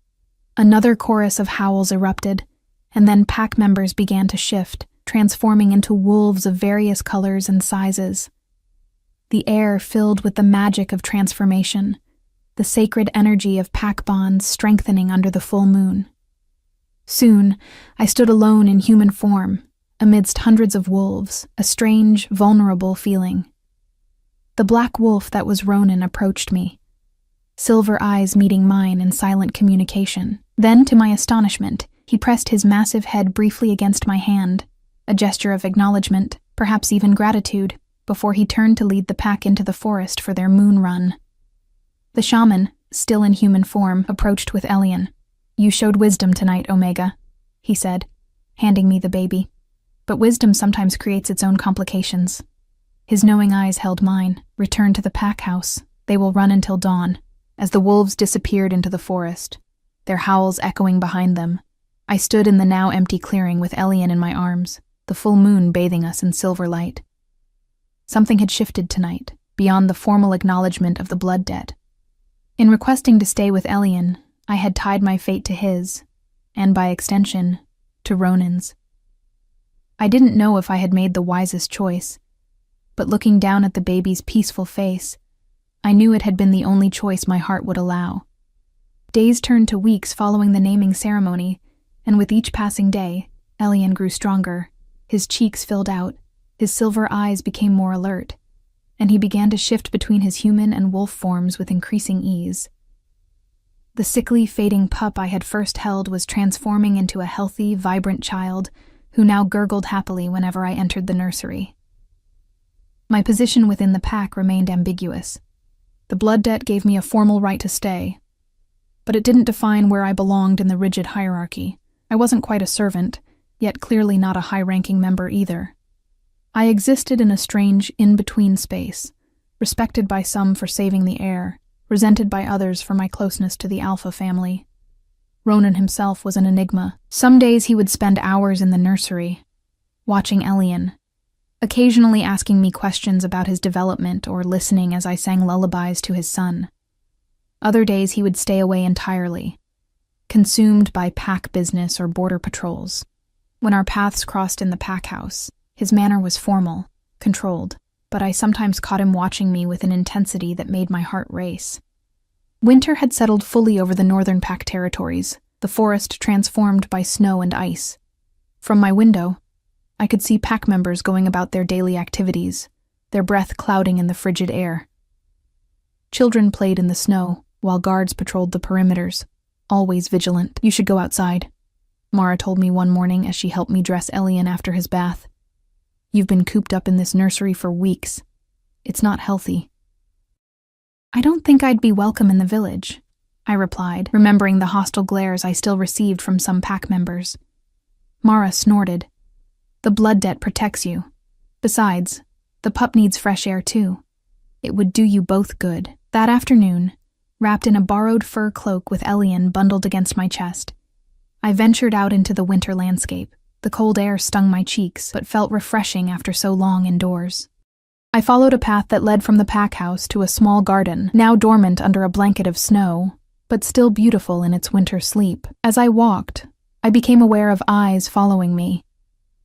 Another chorus of howls erupted, and then pack members began to shift, transforming into wolves of various colors and sizes. The air filled with the magic of transformation, the sacred energy of pack bonds strengthening under the full moon. Soon, I stood alone in human form, amidst hundreds of wolves, a strange, vulnerable feeling. The black wolf that was Ronan approached me, silver eyes meeting mine in silent communication. Then, to my astonishment, he pressed his massive head briefly against my hand, a gesture of acknowledgement, perhaps even gratitude, before he turned to lead the pack into the forest for their moon run. The shaman, still in human form, approached with Elian. You showed wisdom tonight, Omega, he said, handing me the baby. But wisdom sometimes creates its own complications. His knowing eyes held mine. Return to the pack house. They will run until dawn. As the wolves disappeared into the forest, their howls echoing behind them, I stood in the now empty clearing with Elian in my arms, the full moon bathing us in silver light. Something had shifted tonight, beyond the formal acknowledgement of the blood debt. In requesting to stay with Elian, I had tied my fate to his, and by extension, to Ronan's. I didn't know if I had made the wisest choice, but looking down at the baby's peaceful face, I knew it had been the only choice my heart would allow. Days turned to weeks following the naming ceremony, and with each passing day, Elian grew stronger, His cheeks filled out, his silver eyes became more alert, and he began to shift between his human and wolf forms with increasing ease. The sickly, fading pup I had first held was transforming into a healthy, vibrant child who now gurgled happily whenever I entered the nursery. My position within the pack remained ambiguous. The blood debt gave me a formal right to stay, but it didn't define where I belonged in the rigid hierarchy. I wasn't quite a servant, yet clearly not a high-ranking member either. I existed in a strange in-between space, respected by some for saving the air, resented by others for my closeness to the Alpha family. Ronan himself was an enigma. Some days he would spend hours in the nursery, watching Elian, occasionally asking me questions about his development or listening as I sang lullabies to his son. Other days he would stay away entirely, consumed by pack business or border patrols. When our paths crossed in the pack house, his manner was formal, controlled, but I sometimes caught him watching me with an intensity that made my heart race. Winter had settled fully over the northern pack territories, the forest transformed by snow and ice. From my window, I could see pack members going about their daily activities, their breath clouding in the frigid air. Children played in the snow, while guards patrolled the perimeters, always vigilant. "You should go outside," Mara told me one morning as she helped me dress Elian after his bath. "You've been cooped up in this nursery for weeks. It's not healthy." "I don't think I'd be welcome in the village," I replied, remembering the hostile glares I still received from some pack members. Mara snorted. "The blood debt protects you. Besides, the pup needs fresh air too. It would do you both good." That afternoon, wrapped in a borrowed fur cloak with Elian bundled against my chest, I ventured out into the winter landscape. The cold air stung my cheeks, but felt refreshing after so long indoors. I followed a path that led from the pack house to a small garden, now dormant under a blanket of snow, but still beautiful in its winter sleep. As I walked, I became aware of eyes following me,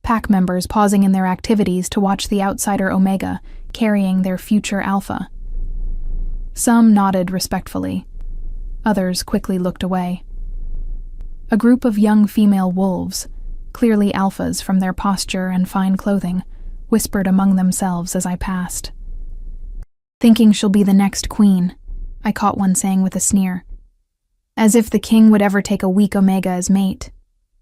pack members pausing in their activities to watch the outsider Omega carrying their future Alpha. Some nodded respectfully. Others quickly looked away. A group of young female wolves, clearly alphas from their posture and fine clothing, whispered among themselves as I passed. "Thinking she'll be the next queen," I caught one saying with a sneer. "As if the king would ever take a weak Omega as mate."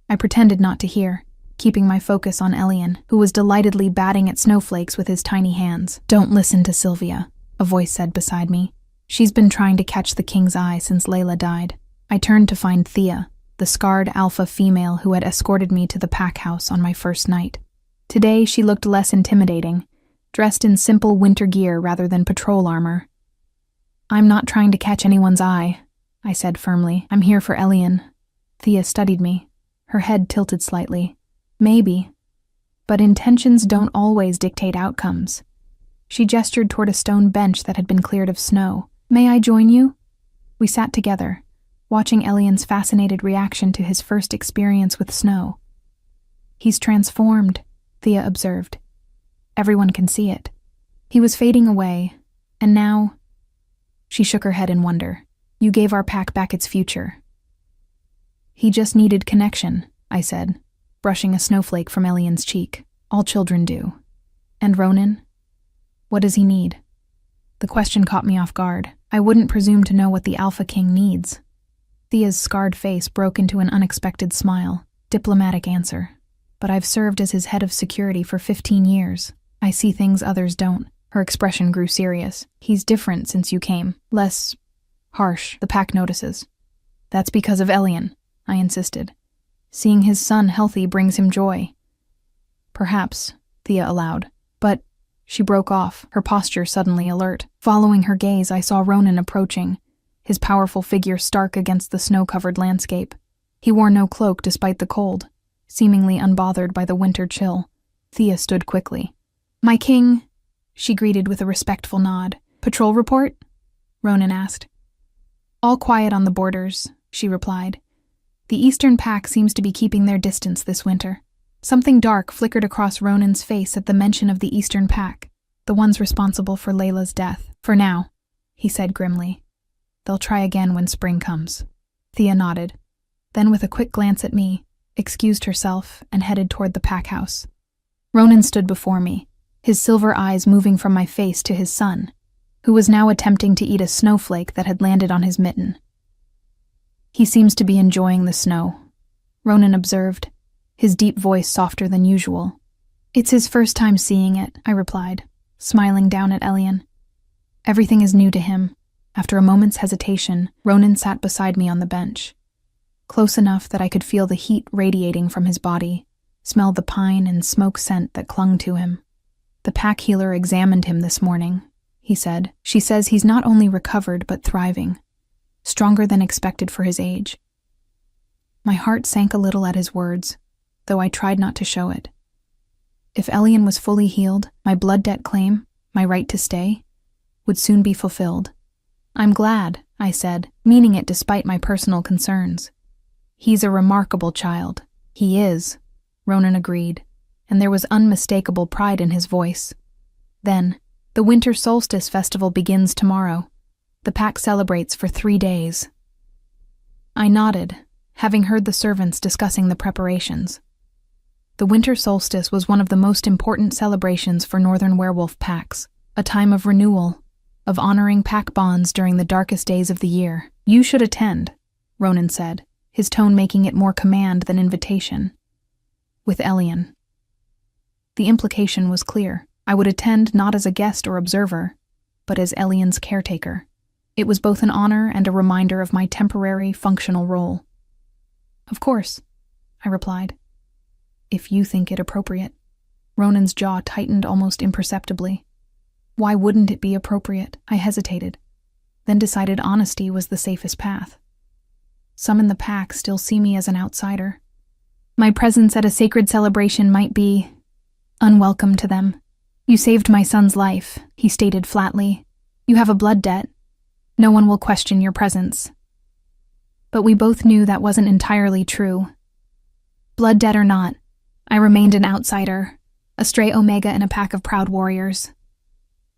I pretended not to hear, keeping my focus on Elian, who was delightedly batting at snowflakes with his tiny hands. "Don't listen to Sylvia," a voice said beside me. "She's been trying to catch the king's eye since Layla died." I turned to find Thea, the scarred alpha female who had escorted me to the pack house on my first night. Today she looked less intimidating, dressed in simple winter gear rather than patrol armor. "I'm not trying to catch anyone's eye," I said firmly. "I'm here for Elian." Thea studied me, her head tilted slightly. "Maybe, but intentions don't always dictate outcomes." She gestured toward a stone bench that had been cleared of snow. "May I join you?" We sat together, watching Elian's fascinated reaction to his first experience with snow. "He's transformed," Thea observed. "Everyone can see it. He was fading away, and now—" She shook her head in wonder. "You gave our pack back its future." "He just needed connection," I said, brushing a snowflake from Elian's cheek. "All children do." "And Ronan? What does he need?" The question caught me off guard. I wouldn't presume to know what the Alpha King needs. Thea's scarred face broke into an unexpected smile. "Diplomatic answer. But I've served as his head of security for 15 years. I see things others don't." Her expression grew serious. "He's different since you came. Less harsh, the pack notices." "That's because of Elian," I insisted. "Seeing his son healthy brings him joy." "Perhaps," Thea allowed. "But—" She broke off, her posture suddenly alert. Following her gaze, I saw Ronan approaching, his powerful figure stark against the snow-covered landscape. He wore no cloak despite the cold, seemingly unbothered by the winter chill. Thea stood quickly. "My king," she greeted with a respectful nod. "Patrol report?" Ronan asked. "All quiet on the borders," she replied. "The Eastern Pack seems to be keeping their distance this winter." Something dark flickered across Ronan's face at the mention of the Eastern Pack, the ones responsible for Layla's death. "For now," he said grimly. "They'll try again when spring comes." Thea nodded, then with a quick glance at me, excused herself and headed toward the pack house. Ronan stood before me, his silver eyes moving from my face to his son, who was now attempting to eat a snowflake that had landed on his mitten. "He seems to be enjoying the snow," Ronan observed, his deep voice softer than usual. "It's his first time seeing it," I replied, smiling down at Elian. "Everything is new to him." After a moment's hesitation, Ronan sat beside me on the bench, close enough that I could feel the heat radiating from his body, smell the pine and smoke scent that clung to him. "The pack healer examined him this morning," he said. "She says he's not only recovered but thriving, stronger than expected for his age." My heart sank a little at his words, though I tried not to show it. If Elian was fully healed, my blood debt claim, my right to stay, would soon be fulfilled. "I'm glad," I said, meaning it despite my personal concerns. "He's a remarkable child." "He is," Ronan agreed, and there was unmistakable pride in his voice. "Then, the winter solstice festival begins tomorrow. The pack celebrates for 3 days. I nodded, having heard the servants discussing the preparations. The winter solstice was one of the most important celebrations for northern werewolf packs, a time of renewal, of honoring pack bonds during the darkest days of the year. "You should attend," Ronan said, his tone making it more command than invitation. "With Elian." The implication was clear. I would attend not as a guest or observer, but as Elian's caretaker. It was both an honor and a reminder of my temporary, functional role. "Of course," I replied. "If you think it appropriate." Ronan's jaw tightened almost imperceptibly. Why wouldn't it be appropriate? I hesitated, then decided honesty was the safest path. Some in the pack still see me as an outsider. My presence at a sacred celebration might be unwelcome to them. "You saved my son's life," he stated flatly. "You have a blood debt. No one will question your presence." But we both knew that wasn't entirely true. Blood debt or not, I remained an outsider, a stray omega in a pack of proud warriors.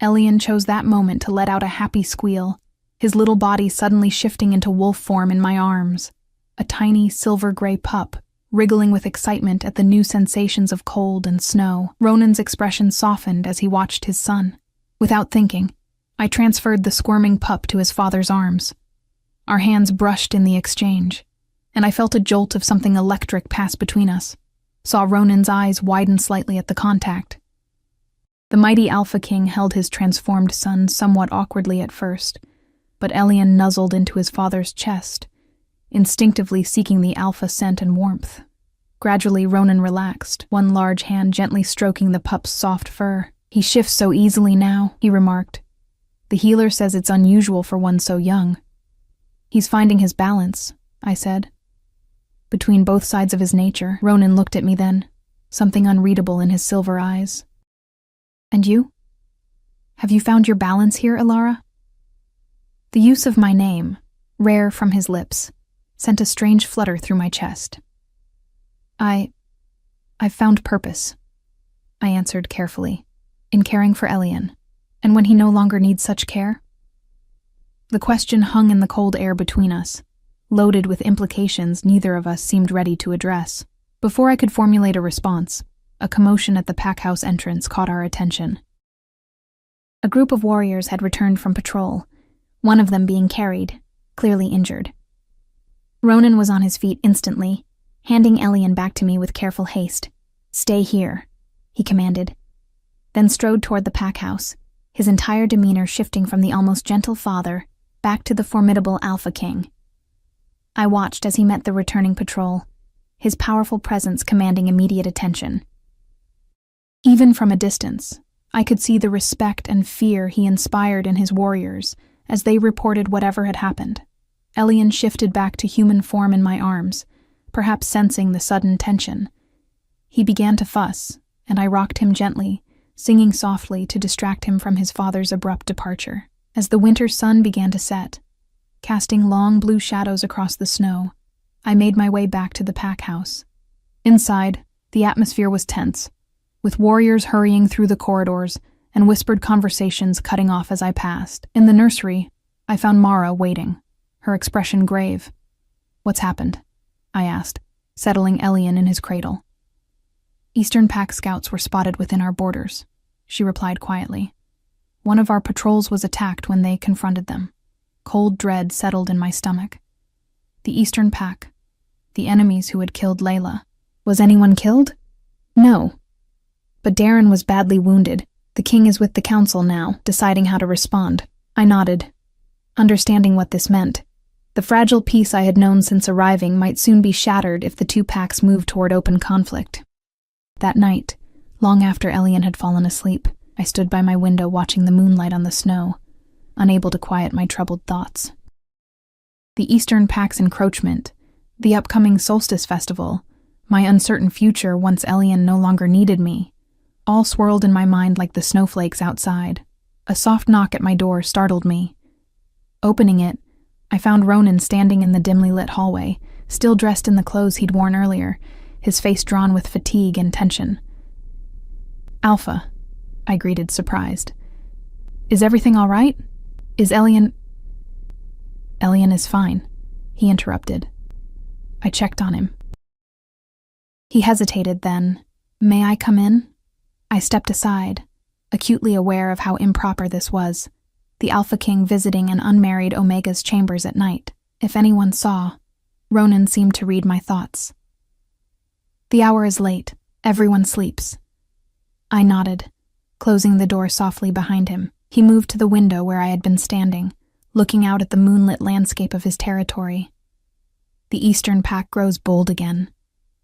Elian chose that moment to let out a happy squeal, his little body suddenly shifting into wolf form in my arms, a tiny silver-gray pup, wriggling with excitement at the new sensations of cold and snow. Ronan's expression softened as he watched his son. Without thinking, I transferred the squirming pup to his father's arms. Our hands brushed in the exchange, and I felt a jolt of something electric pass between us, saw Ronan's eyes widen slightly at the contact. The mighty Alpha King held his transformed son somewhat awkwardly at first, but Elian nuzzled into his father's chest, instinctively seeking the alpha scent and warmth. Gradually, Ronan relaxed, one large hand gently stroking the pup's soft fur. "He shifts so easily now," he remarked. "The healer says it's unusual for one so young." "He's finding his balance," I said. Between both sides of his nature, Ronan looked at me then, something unreadable in his silver eyes. "And you? Have you found your balance here, Ilara?" The use of my name, rare from his lips, sent a strange flutter through my chest. I've found purpose," I answered carefully, "in caring for Elian, and when he no longer needs such care." The question hung in the cold air between us, loaded with implications neither of us seemed ready to address. Before I could formulate a response, a commotion at the packhouse entrance caught our attention. A group of warriors had returned from patrol, one of them being carried, clearly injured. Ronan was on his feet instantly, handing Elian back to me with careful haste. "Stay here," he commanded, then strode toward the packhouse, his entire demeanor shifting from the almost gentle father back to the formidable Alpha King. I watched as he met the returning patrol, his powerful presence commanding immediate attention. Even from a distance, I could see the respect and fear he inspired in his warriors as they reported whatever had happened. Elian shifted back to human form in my arms, perhaps sensing the sudden tension. He began to fuss, and I rocked him gently, singing softly to distract him from his father's abrupt departure. As the winter sun began to set, casting long blue shadows across the snow, I made my way back to the pack house. Inside, the atmosphere was tense, with warriors hurrying through the corridors and whispered conversations cutting off as I passed. In the nursery, I found Mara waiting, her expression grave. "What's happened?" I asked, settling Elian in his cradle. Eastern Pack scouts were spotted within our borders, she replied quietly. One of our patrols was attacked when they confronted them. Cold dread settled in my stomach. The Eastern Pack, the enemies who had killed Layla. Was anyone killed? No. But Darren was badly wounded. The king is with the council now, deciding how to respond. I nodded, understanding what this meant. The fragile peace I had known since arriving might soon be shattered if the two packs moved toward open conflict. That night, long after Elian had fallen asleep, I stood by my window watching the moonlight on the snow, unable to quiet my troubled thoughts. The Eastern Pack's encroachment, the upcoming solstice festival, my uncertain future once Elian no longer needed me, all swirled in my mind like the snowflakes outside. A soft knock at my door startled me. Opening it, I found Ronan standing in the dimly lit hallway, still dressed in the clothes he'd worn earlier, his face drawn with fatigue and tension. Alpha, I greeted, surprised. Is everything all right? Is Elian... Elian is fine, he interrupted. I checked on him. He hesitated then. May I come in? I stepped aside, acutely aware of how improper this was. The Alpha King visiting an unmarried Omega's chambers at night. If anyone saw, Ronan seemed to read my thoughts. The hour is late. Everyone sleeps. I nodded, closing the door softly behind him. He moved to the window where I had been standing, looking out at the moonlit landscape of his territory. The Eastern Pack grows bold again,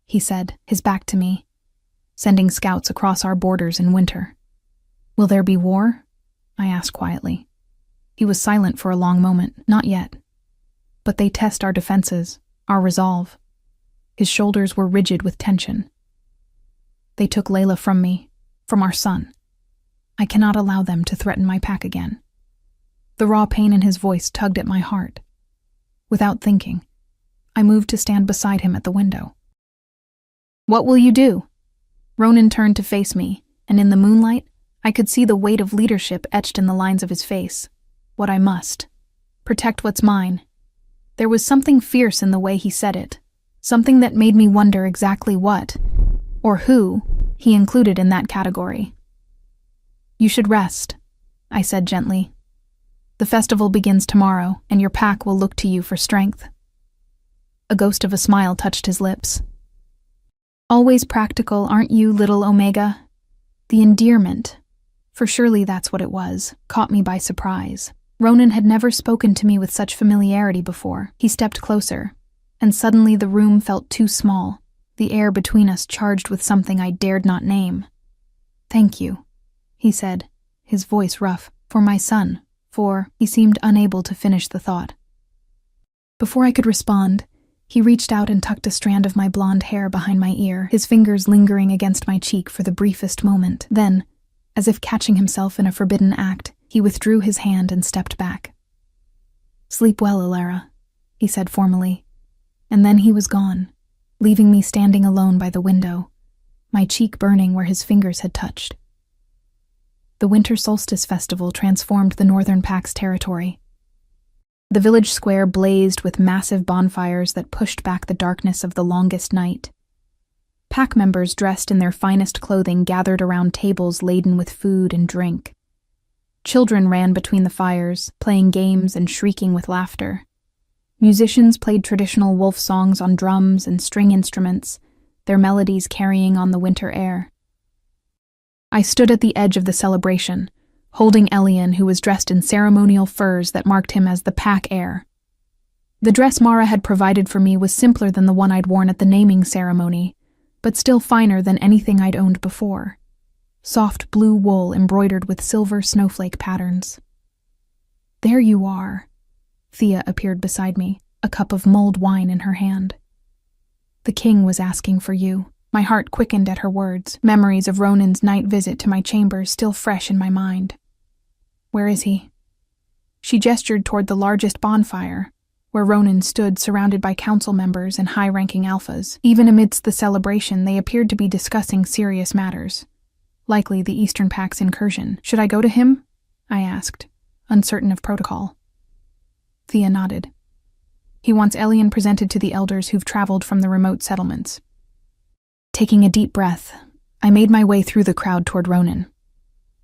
he said, his back to me, sending scouts across our borders in winter. Will there be war? I asked quietly. He was silent for a long moment. Not yet. But they test our defenses, our resolve. His shoulders were rigid with tension. They took Layla from me, from our son. I cannot allow them to threaten my pack again. The raw pain in his voice tugged at my heart. Without thinking, I moved to stand beside him at the window. What will you do? Ronan turned to face me, and in the moonlight, I could see the weight of leadership etched in the lines of his face. What I must. Protect what's mine. There was something fierce in the way he said it, something that made me wonder exactly what, or who, he included in that category. You should rest, I said gently. The festival begins tomorrow, and your pack will look to you for strength. A ghost of a smile touched his lips. Always practical, aren't you, little Omega? The endearment, for surely that's what it was, caught me by surprise. Ronan had never spoken to me with such familiarity before. He stepped closer, and suddenly the room felt too small, the air between us charged with something I dared not name. Thank you, he said, his voice rough, for my son, for he seemed unable to finish the thought. Before I could respond, he reached out and tucked a strand of my blonde hair behind my ear, his fingers lingering against my cheek for the briefest moment. Then, as if catching himself in a forbidden act, he withdrew his hand and stepped back. Sleep well, Alara, he said formally, and then he was gone, leaving me standing alone by the window, my cheek burning where his fingers had touched. The Winter Solstice Festival transformed the Northern Pack's territory. The village square blazed with massive bonfires that pushed back the darkness of the longest night. Pack members dressed in their finest clothing gathered around tables laden with food and drink. Children ran between the fires, playing games and shrieking with laughter. Musicians played traditional wolf songs on drums and string instruments, their melodies carrying on the winter air. I stood at the edge of the celebration, holding Elian, who was dressed in ceremonial furs that marked him as the pack heir. The dress Mara had provided for me was simpler than the one I'd worn at the naming ceremony, but still finer than anything I'd owned before. Soft blue wool embroidered with silver snowflake patterns. There you are. Thea appeared beside me, a cup of mulled wine in her hand. The king was asking for you. My heart quickened at her words, memories of Ronan's night visit to my chambers still fresh in my mind. Where is he? She gestured toward the largest bonfire, where Ronan stood surrounded by council members and high-ranking alphas. Even amidst the celebration, they appeared to be discussing serious matters, likely the Eastern Pack's incursion. Should I go to him? I asked, uncertain of protocol. Thea nodded. He wants Elian presented to the elders who've traveled from the remote settlements. Taking a deep breath, I made my way through the crowd toward Ronan.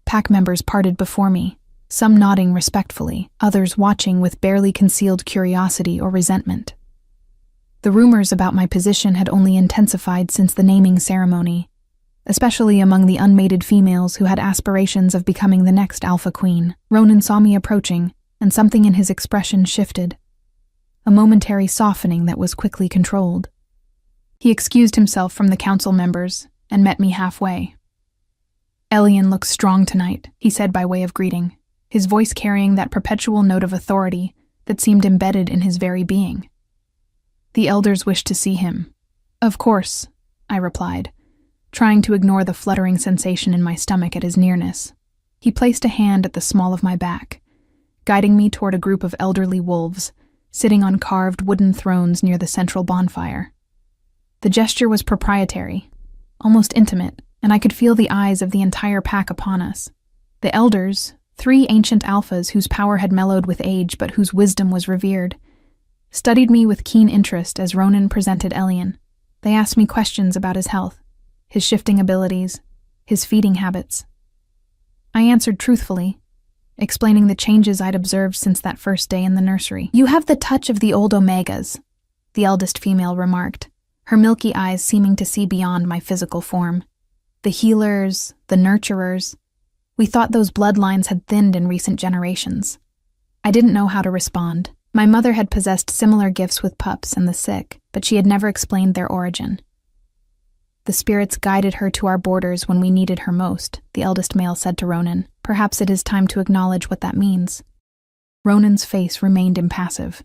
Pack members parted before me, some nodding respectfully, others watching with barely concealed curiosity or resentment. The rumors about my position had only intensified since the naming ceremony, especially among the unmated females who had aspirations of becoming the next Alpha Queen. Ronan saw me approaching, and something in his expression shifted, a momentary softening that was quickly controlled. He excused himself from the council members and met me halfway. "Elian looks strong tonight," he said by way of greeting, his voice carrying that perpetual note of authority that seemed embedded in his very being. "The elders wish to see him." "Of course," I replied, trying to ignore the fluttering sensation in my stomach at his nearness. He placed a hand at the small of my back, guiding me toward a group of elderly wolves, sitting on carved wooden thrones near the central bonfire. The gesture was proprietary, almost intimate, and I could feel the eyes of the entire pack upon us. The elders, 3 ancient alphas whose power had mellowed with age but whose wisdom was revered, studied me with keen interest as Ronan presented Elian. They asked me questions about his health, his shifting abilities, his feeding habits. I answered truthfully, explaining the changes I'd observed since that first day in the nursery. "You have the touch of the old Omegas," the eldest female remarked, her milky eyes seeming to see beyond my physical form. "The healers, the nurturers. We thought those bloodlines had thinned in recent generations." I didn't know how to respond. My mother had possessed similar gifts with pups and the sick, but she had never explained their origin. "The spirits guided her to our borders when we needed her most," the eldest male said to Ronan. "Perhaps it is time to acknowledge what that means." Ronan's face remained impassive,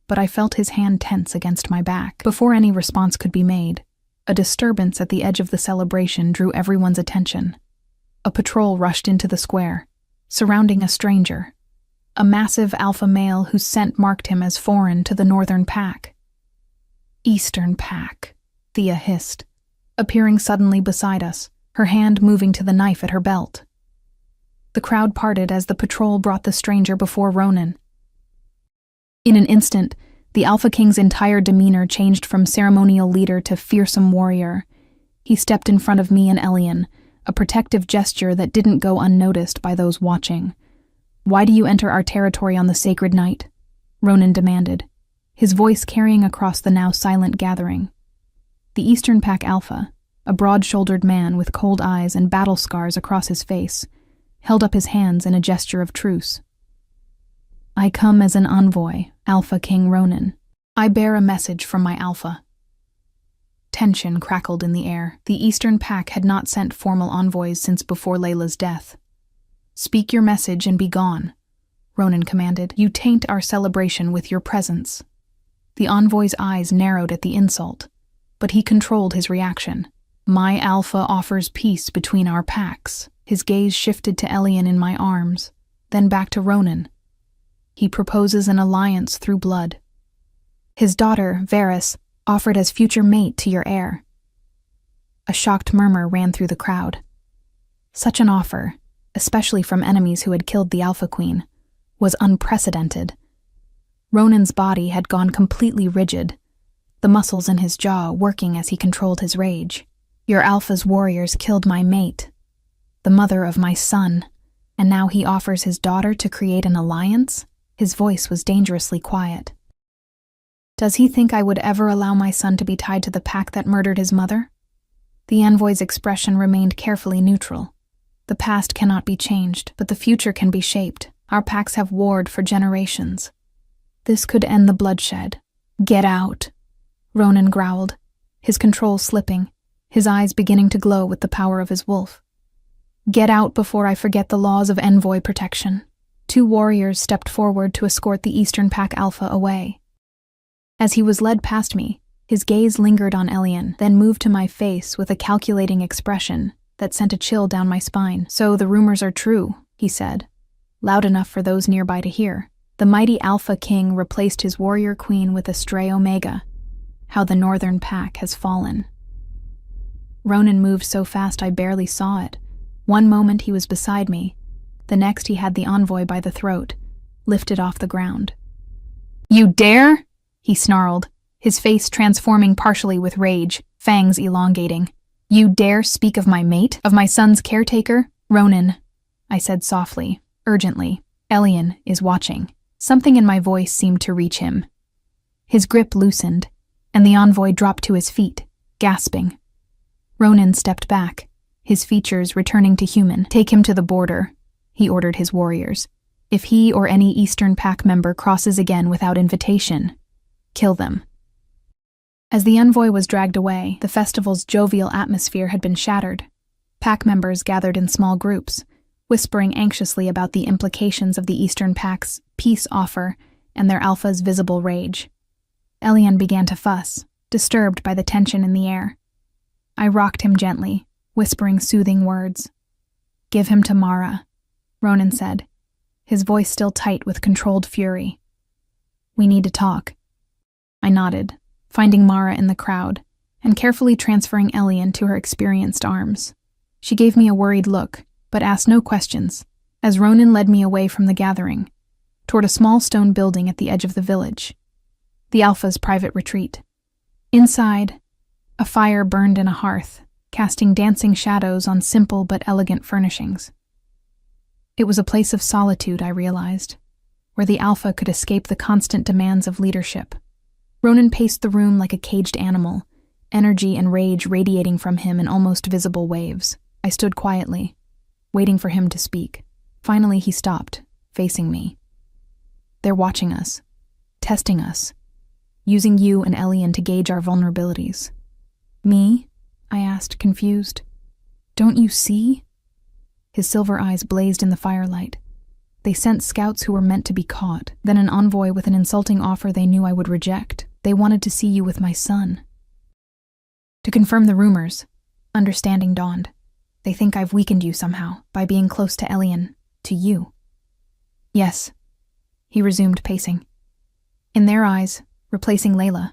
but I felt his hand tense against my back. Before any response could be made, a disturbance at the edge of the celebration drew everyone's attention. A patrol rushed into the square, surrounding a stranger, a massive alpha male whose scent marked him as foreign to the northern pack. "Eastern pack," Thea hissed, appearing suddenly beside us, her hand moving to the knife at her belt. The crowd parted as the patrol brought the stranger before Ronan. In an instant, the Alpha King's entire demeanor changed from ceremonial leader to fearsome warrior. He stepped in front of me and Elian, a protective gesture that didn't go unnoticed by those watching. "Why do you enter our territory on the sacred night?" Ronan demanded, his voice carrying across the now silent gathering. The Eastern Pack Alpha, a broad-shouldered man with cold eyes and battle scars across his face, held up his hands in a gesture of truce. "I come as an envoy, Alpha King Ronan. I bear a message from my Alpha." Tension crackled in the air. The Eastern Pack had not sent formal envoys since before Layla's death. "Speak your message and be gone," Ronan commanded. "You taint our celebration with your presence." The envoy's eyes narrowed at the insult, but he controlled his reaction. "My Alpha offers peace between our packs." His gaze shifted to Elian in my arms, then back to Ronan. "He proposes an alliance through blood. His daughter, Varys, offered as future mate to your heir." A shocked murmur ran through the crowd. Such an offer, especially from enemies who had killed the Alpha Queen, was unprecedented. Ronan's body had gone completely rigid, the muscles in his jaw working as he controlled his rage. "Your Alpha's warriors killed my mate, the mother of my son, and now he offers his daughter to create an alliance?" His voice was dangerously quiet. "Does he think I would ever allow my son to be tied to the pack that murdered his mother?" The envoy's expression remained carefully neutral. "The past cannot be changed, but the future can be shaped. Our packs have warred for generations. This could end the bloodshed." "Get out," Ronan growled, his control slipping, his eyes beginning to glow with the power of his wolf. "Get out before I forget the laws of envoy protection." 2 warriors stepped forward to escort the Eastern Pack Alpha away. As he was led past me, his gaze lingered on Elian, then moved to my face with a calculating expression that sent a chill down my spine. "So the rumors are true," he said, loud enough for those nearby to hear. "The mighty Alpha King replaced his warrior queen with a stray Omega. How the Northern Pack has fallen." Ronan moved so fast I barely saw it. One moment he was beside me, the next he had the envoy by the throat, lifted off the ground. "You dare?" he snarled, his face transforming partially with rage, fangs elongating. You dare speak of my mate? Of my son's caretaker? Ronan, I said softly, urgently. Elian is watching. Something in my voice seemed to reach him. His grip loosened, and the envoy dropped to his feet, gasping. Ronan stepped back, his features returning to human. Take him to the border, he ordered his warriors. If he or any Eastern Pack member crosses again without invitation, kill them. As the envoy was dragged away, the festival's jovial atmosphere had been shattered. Pack members gathered in small groups, whispering anxiously about the implications of the Eastern Pack's peace offer and their alpha's visible rage. Elian began to fuss, disturbed by the tension in the air. I rocked him gently, whispering soothing words. Give him to Mara, Ronan said, his voice still tight with controlled fury. We need to talk. I nodded, finding Mara in the crowd, and carefully transferring Elian to her experienced arms. She gave me a worried look, but asked no questions, as Ronan led me away from the gathering, toward a small stone building at the edge of the village, the Alpha's private retreat. Inside, a fire burned in a hearth, casting dancing shadows on simple but elegant furnishings. It was a place of solitude, I realized, where the Alpha could escape the constant demands of leadership. Ronan paced the room like a caged animal, energy and rage radiating from him in almost visible waves. I stood quietly, waiting for him to speak. Finally, he stopped, facing me. They're watching us, testing us, using you and Elian to gauge our vulnerabilities. Me? I asked, confused. Don't you see? His silver eyes blazed in the firelight. They sent scouts who were meant to be caught, then an envoy with an insulting offer they knew I would reject. They wanted to see you with my son. To confirm the rumors, understanding dawned. They think I've weakened you somehow, by being close to Elian, to you. Yes, he resumed pacing. In their eyes, replacing Layla,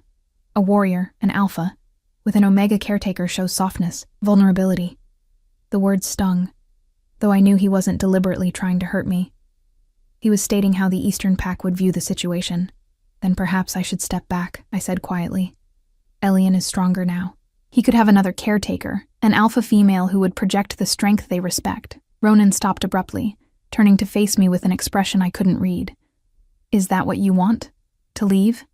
a warrior, an alpha, with an Omega caretaker shows softness, vulnerability. The words stung, though I knew he wasn't deliberately trying to hurt me. He was stating how the Eastern Pack would view the situation. Then perhaps I should step back, I said quietly. Elian is stronger now. He could have another caretaker, an alpha female who would project the strength they respect. Ronan stopped abruptly, turning to face me with an expression I couldn't read. Is that what you want? To leave?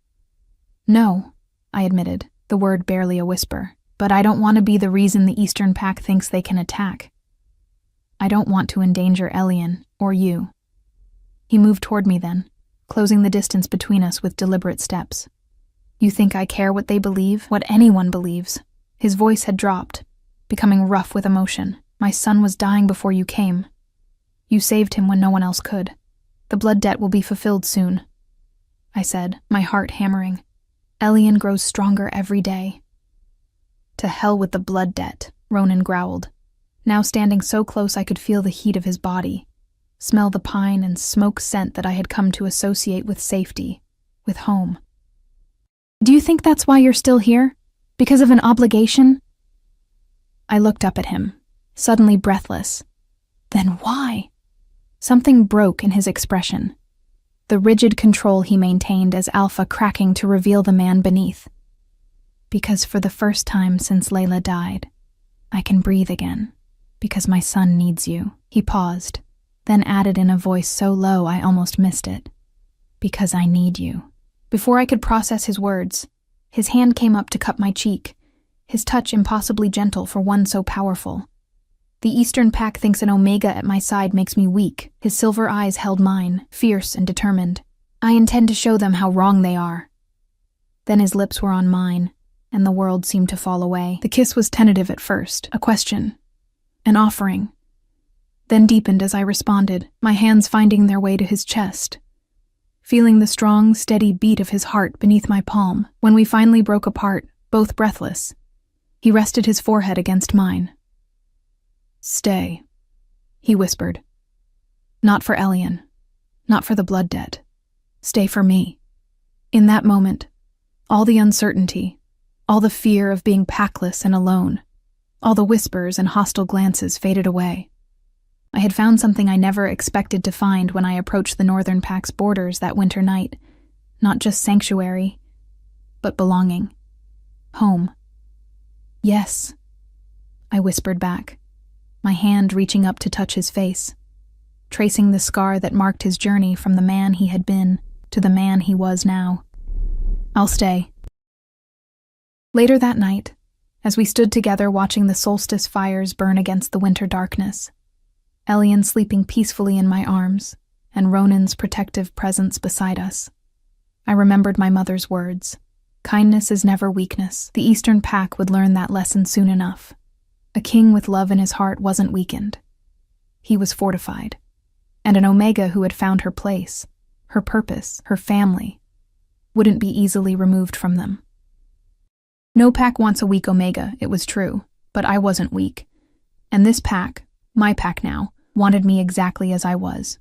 No, I admitted, the word barely a whisper. But I don't want to be the reason the Eastern Pack thinks they can attack. I don't want to endanger Elian, or you. He moved toward me then, closing the distance between us with deliberate steps. You think I care what they believe? What anyone believes? His voice had dropped, becoming rough with emotion. My son was dying before you came. You saved him when no one else could. The blood debt will be fulfilled soon, I said, my heart hammering. Elian grows stronger every day. To hell with the blood debt, Ronan growled, now standing so close I could feel the heat of his body, smell the pine and smoke scent that I had come to associate with safety, with home. Do you think that's why you're still here? Because of an obligation? I looked up at him, suddenly breathless. Then why? Something broke in his expression, the rigid control he maintained as Alpha cracking to reveal the man beneath. Because for the first time since Layla died, I can breathe again, because my son needs you. He paused, then added in a voice so low I almost missed it. Because I need you. Before I could process his words, his hand came up to cup my cheek, his touch impossibly gentle for one so powerful. The Eastern Pack thinks an Omega at my side makes me weak. His silver eyes held mine, fierce and determined. I intend to show them how wrong they are. Then his lips were on mine, and the world seemed to fall away. The kiss was tentative at first, a question, an offering, then deepened as I responded, my hands finding their way to his chest, feeling the strong, steady beat of his heart beneath my palm. When we finally broke apart, both breathless, he rested his forehead against mine. Stay, he whispered. Not for Elian, not for the blood debt. Stay for me. In that moment, all the uncertainty, all the fear of being packless and alone, all the whispers and hostile glances faded away. I had found something I never expected to find when I approached the Northern Pack's borders that winter night. Not just sanctuary, but belonging. Home. Yes. I whispered back, my hand reaching up to touch his face, tracing the scar that marked his journey from the man he had been to the man he was now. I'll stay. Later that night, as we stood together watching the solstice fires burn against the winter darkness, Elian sleeping peacefully in my arms, and Ronan's protective presence beside us, I remembered my mother's words. Kindness is never weakness. The Eastern Pack would learn that lesson soon enough. A king with love in his heart wasn't weakened. He was fortified. And an Omega who had found her place, her purpose, her family, wouldn't be easily removed from them. No pack wants a weak Omega, it was true, but I wasn't weak. And this pack, my pack now, wanted me exactly as I was.